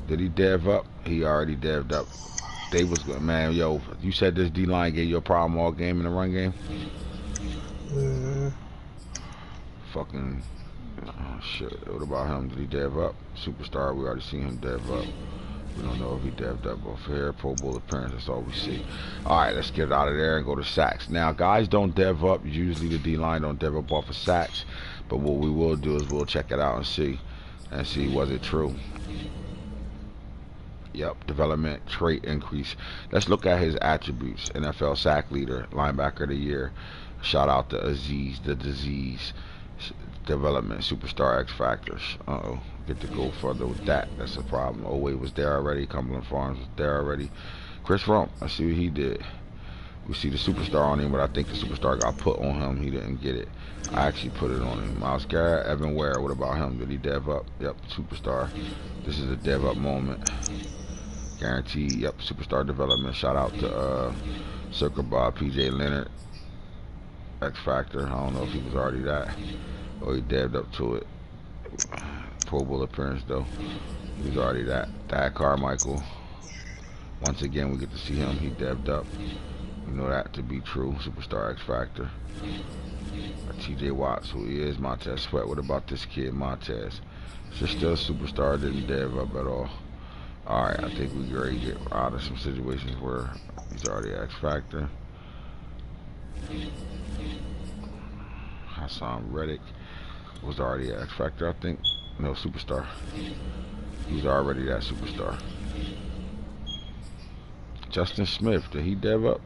Did he dev up? He already dev'd up. They was good, man. Yo, you said this D line gave you a problem all game in the run game. Mm, Fucking oh, shit. What about him? Did he dev up? Superstar. We already seen him dev up. We don't know if he dev'd up off here. Pro Bowl appearance. That's all we see. All right, let's get out of there and go to sacks. Now, guys don't dev up. Usually the D line don't dev up off of sacks. But what we will do is we'll check it out and see was it true. Yep, development trait increase. Let's look at his attributes. NFL sack leader, linebacker of the year. Shout out to Aziz, the disease. Development, superstar X factors. Uh-oh, get to go further with that. That's a problem. Oway was there already. Cumberland Farms was there already. Chris Rump, I see what he did. We see the superstar on him, but I think the superstar got put on him. He didn't get it. I actually put it on him. Miles Garrett, Evan Ware. What about him? Did he dev up? Yep, superstar. This is a dev up moment. Guaranteed. Yep, superstar development. Shout out to Circle Bob, PJ Leonard, X Factor. I don't know if he was already that. Oh, he devved up to it. Pro Bowl appearance, though. He was already that. Thad Carmichael. Once again, we get to see him. He devved up. We know that to be true. Superstar X Factor. TJ Watts, who he is. Montez Sweat. What about this kid, Montez? Just still a superstar. Didn't dev up at all. Alright, I think we already get out of some situations where he's already X Factor. Hassan Reddick was already an X Factor, I think. No, superstar. He was already that superstar. Justin Smith, did he dev up?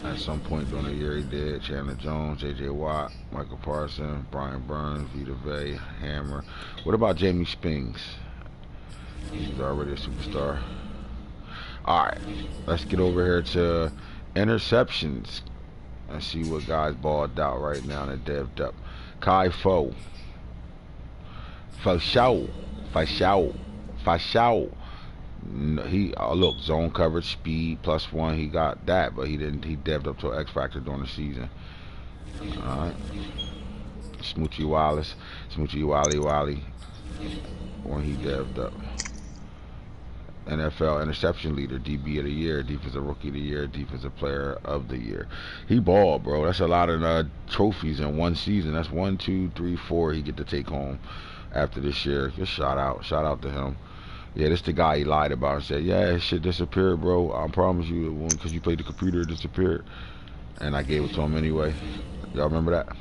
At some point during the year he did. Chandler Jones, J.J. Watt, Michael Parsons, Brian Burns, Vita Vey, Hammer. What about Jamie Spings? He's already a superstar. Alright, let's get over here to interceptions and see what guys balled out right now and dev'd up. Kai Fo. Fashao. He look, zone coverage, speed, +1. He got that, but he didn't. He dev'd up to an X Factor during the season. All right. Smoochie Wallace, Smoochie Wally, when he dev'd up. NFL interception leader, DB of the year, defensive rookie of the year, defensive player of the year. He balled, bro. That's a lot of trophies in one season. That's 1, 2, 3, 4. He get to take home after this year. Just shout out to him. Yeah, this the guy he lied about and said, yeah, his shit disappeared, bro. I promise you, because you played the computer, it disappeared. And I gave it to him anyway. Y'all remember that?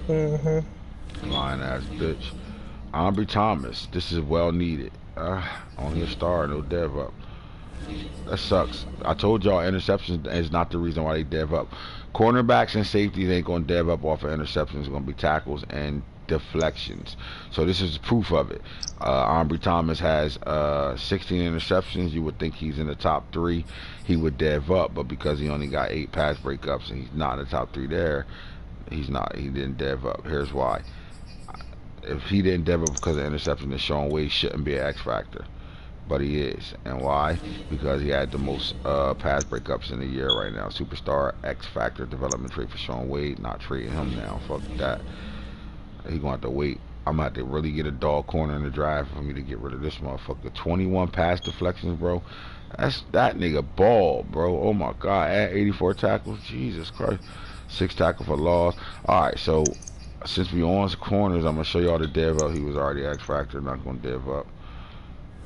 mm-hmm. Lying ass bitch. Ambry Thomas, this is well needed. Only a star, no dev up. That sucks. I told y'all interceptions is not the reason why they dev up. Cornerbacks and safeties ain't gonna dev up off of interceptions. It's gonna be tackles and deflections. So this is proof of it. Ambry Thomas has 16 interceptions. You would think he's in the top 3. He would dev up, but because he only got 8 pass breakups and he's not in the top 3 there, he's not. He didn't dev up. Here's why. If he didn't dev up because of interception, then Sean Wade shouldn't be an X Factor. But he is. And why? Because he had the most pass breakups in the year right now. Superstar X Factor development trait for Sean Wade. Not trading him now. Fuck that. He gonna have to wait. I'm gonna have to really get a dog corner in the drive for me to get rid of this motherfucker. 21 pass deflections, bro. That nigga ball, bro. Oh my god. At 84 tackles. Jesus Christ. 6 tackles for loss. Alright, so since we on corners, I'm gonna show y'all the dev up. He was already X Factor, not gonna dev up.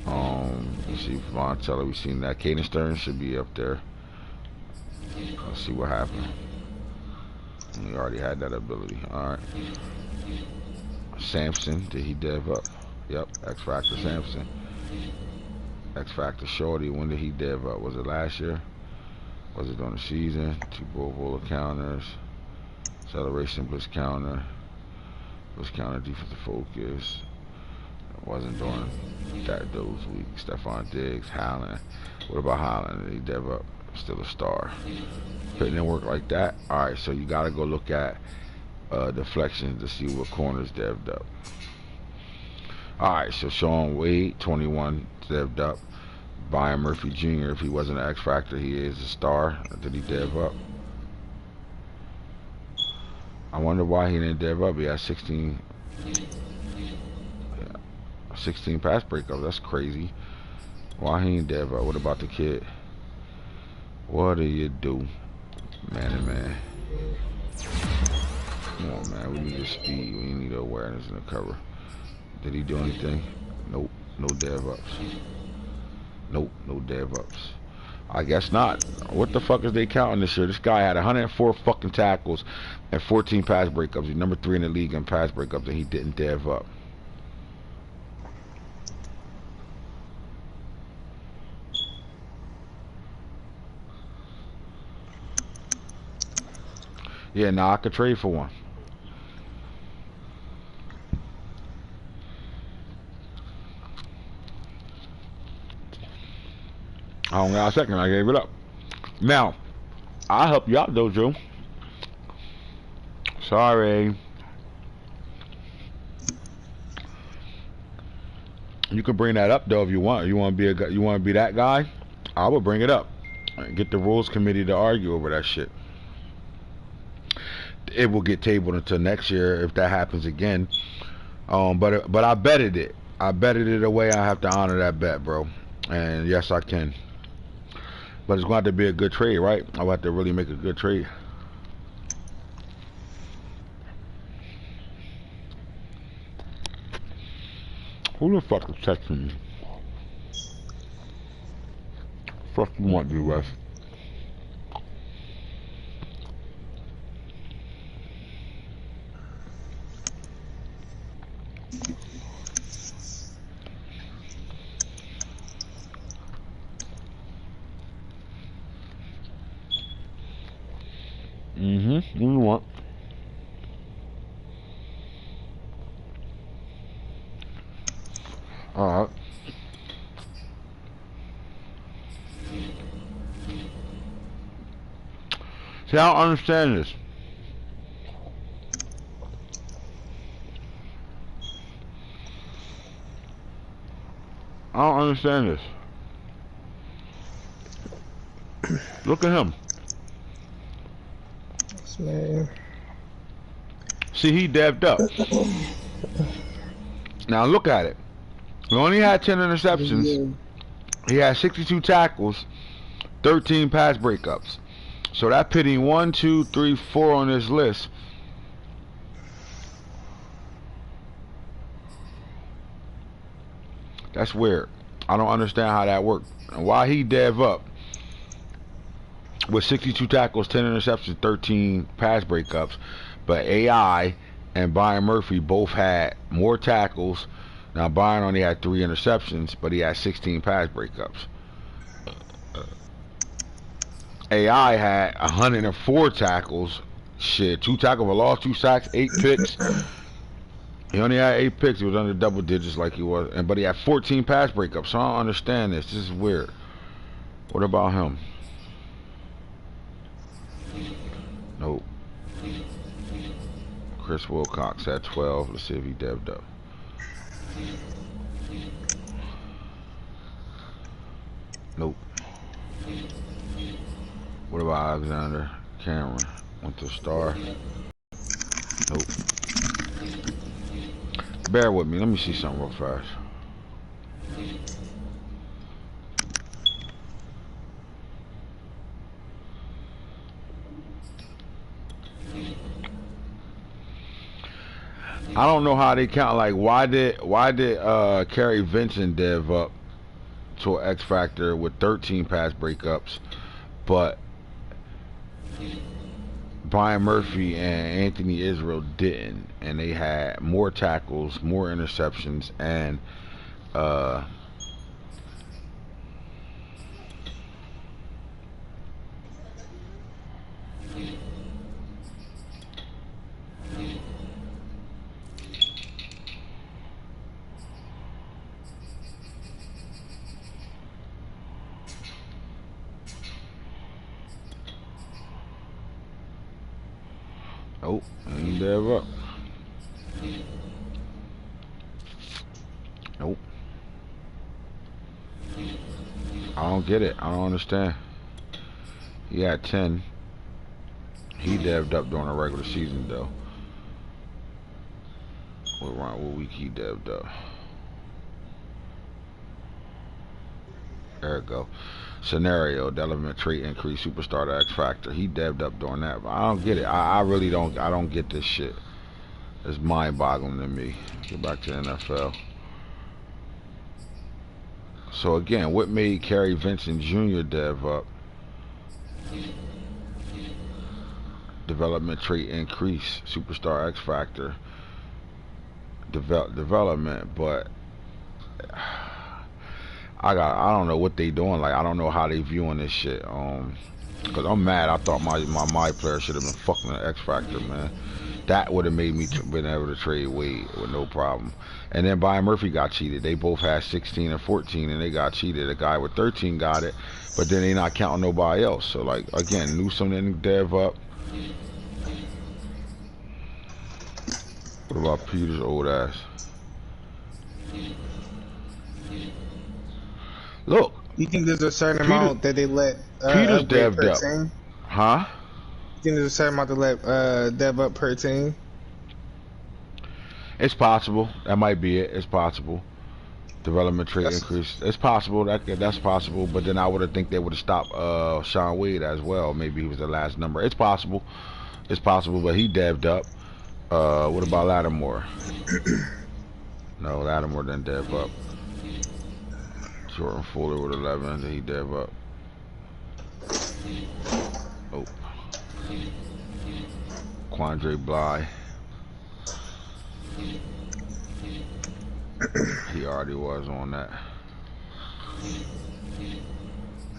Let's see, Von Teller, we seen that. Caden Stearns should be up there. Let's see what happened. We already had that ability. Alright. Sampson, did he dev up? Yep, X Factor Sampson. X Factor Shorty, when did he dev up? Was it last year? Was it during the season? 2 Bowl counters. Acceleration blitz counter. Blitz counter defensive focus. It wasn't during those weeks. Stephon Diggs, Howland. What about Howland? Did he dev up? Still a star. Putting in work like that. Alright, so you gotta go look at deflections to see what corners dev'd up. Alright, so Sean Wade, 21 dev'd up. Brian Murphy Jr., if he wasn't an X Factor, he is a star. Did he dev up? I wonder why he didn't dev up. He had 16. Yeah, 16 pass breakups. That's crazy. Why he ain't dev up? What about the kid? What do you do? Man and man. Come on, man. We need a speed. We need awareness in the cover. Did he do anything? Nope. No dev ups. Nope. No dev ups. I guess not. What the fuck is they counting this year? This guy had 104 fucking tackles and 14 pass breakups. He's number 3 in the league in pass breakups, and he didn't dev up. Yeah, now I could trade for one. I only got a second. I gave it up. Now, I'll help you out, though, Joe. Sorry. You can bring that up, though, if you want. You want to be that guy? I will bring it up. Get the rules committee to argue over that shit. It will get tabled until next year if that happens again. But I betted it. I betted it away. I have to honor that bet, bro. And yes, I can. But it's going to have to be a good trade, right? I'll have to really make a good trade. Who the fuck is texting me? Fuck you want, to Wes? What do you want? Alright. See, I don't understand this. I don't understand this. Look at him. Man. See, he devved up. Now look at it. He only had 10 interceptions. He had 62 tackles, 13 pass breakups. So that put him 1, 2, 3, 4 on this list. That's weird. I don't understand how that worked. And why he dev up with 62 tackles, 10 interceptions, 13 pass breakups, but AI and Byron Murphy both had more tackles. Now Byron only had 3 interceptions, but he had 16 pass breakups. AI had 104 tackles, shit, 2 tackles for loss, 2 sacks, 8 picks. He only had 8 picks. He was under double digits like he was, but he had 14 pass breakups. So I don't understand this. This is weird. What about him? Nope. Chris Wilcox had 12. Let's see if he devved up. Nope. What about Alexander Cameron? Went to star. Nope. Bear with me. Let me see something real fast. I don't know how they count. Like, why did Kerry Vincent dev up to an X Factor with 13 pass breakups, but Brian Murphy and Anthony Israel didn't, and they had more tackles, more interceptions, and nope, ain't dev up. Nope. I don't get it. I don't understand. He had 10. He devved up during the regular season though. What week he devved up? There we go. Scenario, development trait increase, superstar to X Factor. He devved up during that. But I don't get it. I really don't. I don't get this shit. It's mind-boggling to me. Get back to the NFL. So again, what made Kerry Vincent Jr. dev up? Development trait increase, superstar X Factor. Development, but I don't know what they doing. Like, I don't know how they viewing this shit. Cause I'm mad. I thought my player should have been fucking the X Factor, man. That would have made me been able to trade Wade with no problem. And then Byron Murphy got cheated. They both had 16 and 14, and they got cheated. A guy with 13 got it, but then they not counting nobody else. So like again, Newsom didn't dev up. What about Peter's old ass? Look, You think there's a certain Peter- amount that they let Peter's upgrade devved per up. team? Huh? You think there's a certain amount to let dev up per team? It's possible. That might be it. It's possible. Development trait That's- increase. It's possible. That's possible. But then I would have think they would have stopped Sean Wade as well. Maybe he was the last number. It's possible. It's possible. But he devved up. What about Lattimore? No, Lattimore didn't dev up. Jordan Fuller with 11. Did he dev up? Oh. Quandre Bly. He already was on that.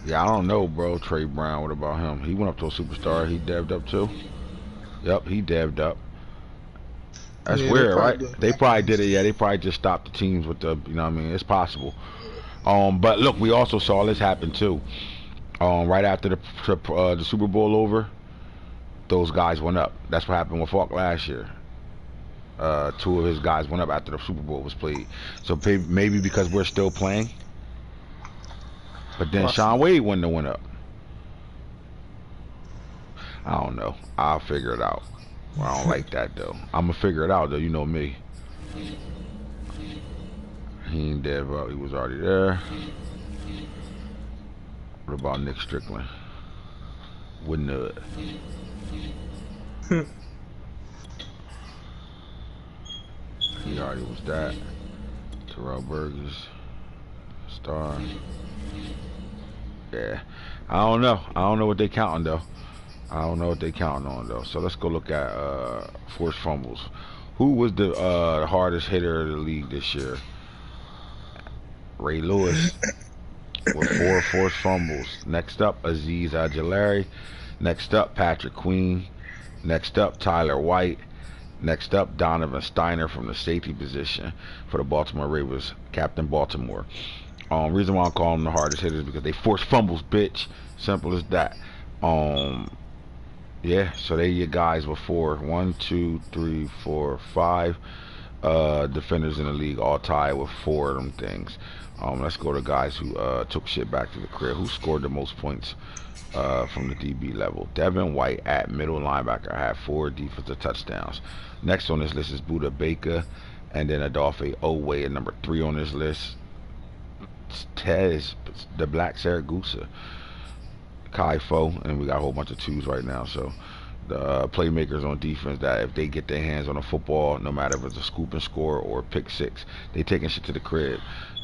Yeah, I don't know, bro. Trey Brown, what about him? He went up to a superstar. He devved up too? Yep, he devved up. That's Yeah, they weird, probably right? did. They probably did it. Yeah, they probably just stopped the teams with the, you know what I mean? It's possible. But look, we also saw this happen too. Right after the Super Bowl over, those guys went up. That's what happened with Falk last year. Two of his guys went up after the Super Bowl was played. So maybe because we're still playing. But then Sean Wade wouldn't have went up. I don't know. I'll figure it out. Well, I don't like that though. I'm gonna figure it out though. You know me. He ain't dev up. He was already there. What about Nick Strickland? Wouldn't have. He already was that. Terrell Burgess. Star. Yeah. I don't know. I don't know what they counting though. I don't know what they counting on though. So let's go look at forced fumbles. Who was the hardest hitter of the league this year? Ray Lewis with 4 forced fumbles. Next up, Azeez Ojulari. Next up, Patrick Queen. Next up, Tyler White. Next up, Donovan Steiner from the safety position for the Baltimore Ravens, Captain Baltimore. Reason why I'm calling them the hardest hitters is because they force fumbles, bitch. Simple as that. Yeah, so they your guys with 4. 1, 2, 3, 4, 5 defenders in the league, all tied with 4 of them things. Let's go to guys who took shit back to the crib. Who scored the most points from the DB level? Devin White at middle linebacker had 4 defensive touchdowns. Next on this list is Buda Baker, and then Adolphe Owe at number 3 on this list. Tez, the Black Saragusa, Kai Fo, and we got a whole bunch of 2s right now. So the playmakers on defense that if they get their hands on a football, no matter if it's a scoop and score or a pick 6, they taking shit to the crib.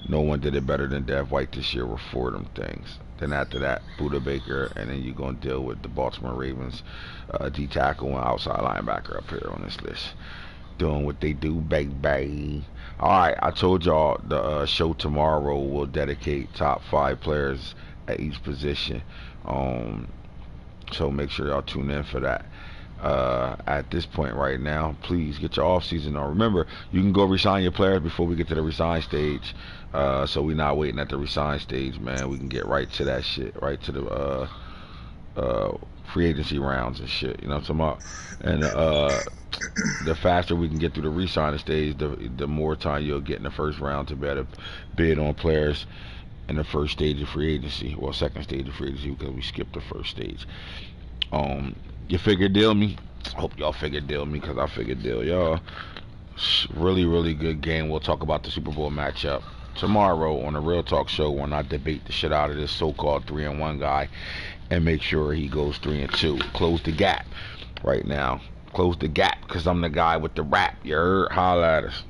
No one did it better than Dev White this year with 4 of them things. Then after that, Buda Baker, and then you're going to deal with the Baltimore Ravens D-tackle and outside linebacker up here on this list. Doing what they do, baby. Alright, I told y'all the show tomorrow will dedicate top 5 players at each position. So make sure y'all tune in for that. At this point right now, please get your off season on. Remember, you can go resign your players before we get to the resign stage. So we're not waiting at the resign stage, man. We can get right to that shit, right to the free agency rounds and shit. You know what I'm talking about? And the faster we can get through the resigning stage, the more time you'll get in the first round to better bid on players in the first stage of free agency, or second stage of free agency, because we skipped the first stage. You figure deal me? Hope y'all figure deal me, because I figure deal y'all. Really, really good game. We'll talk about the Super Bowl matchup tomorrow on the Real Talk Show when I debate the shit out of this so-called 3-1 guy and make sure he goes 3-2. Close the gap right now. Close the gap because I'm the guy with the rap. You heard? Holla at us.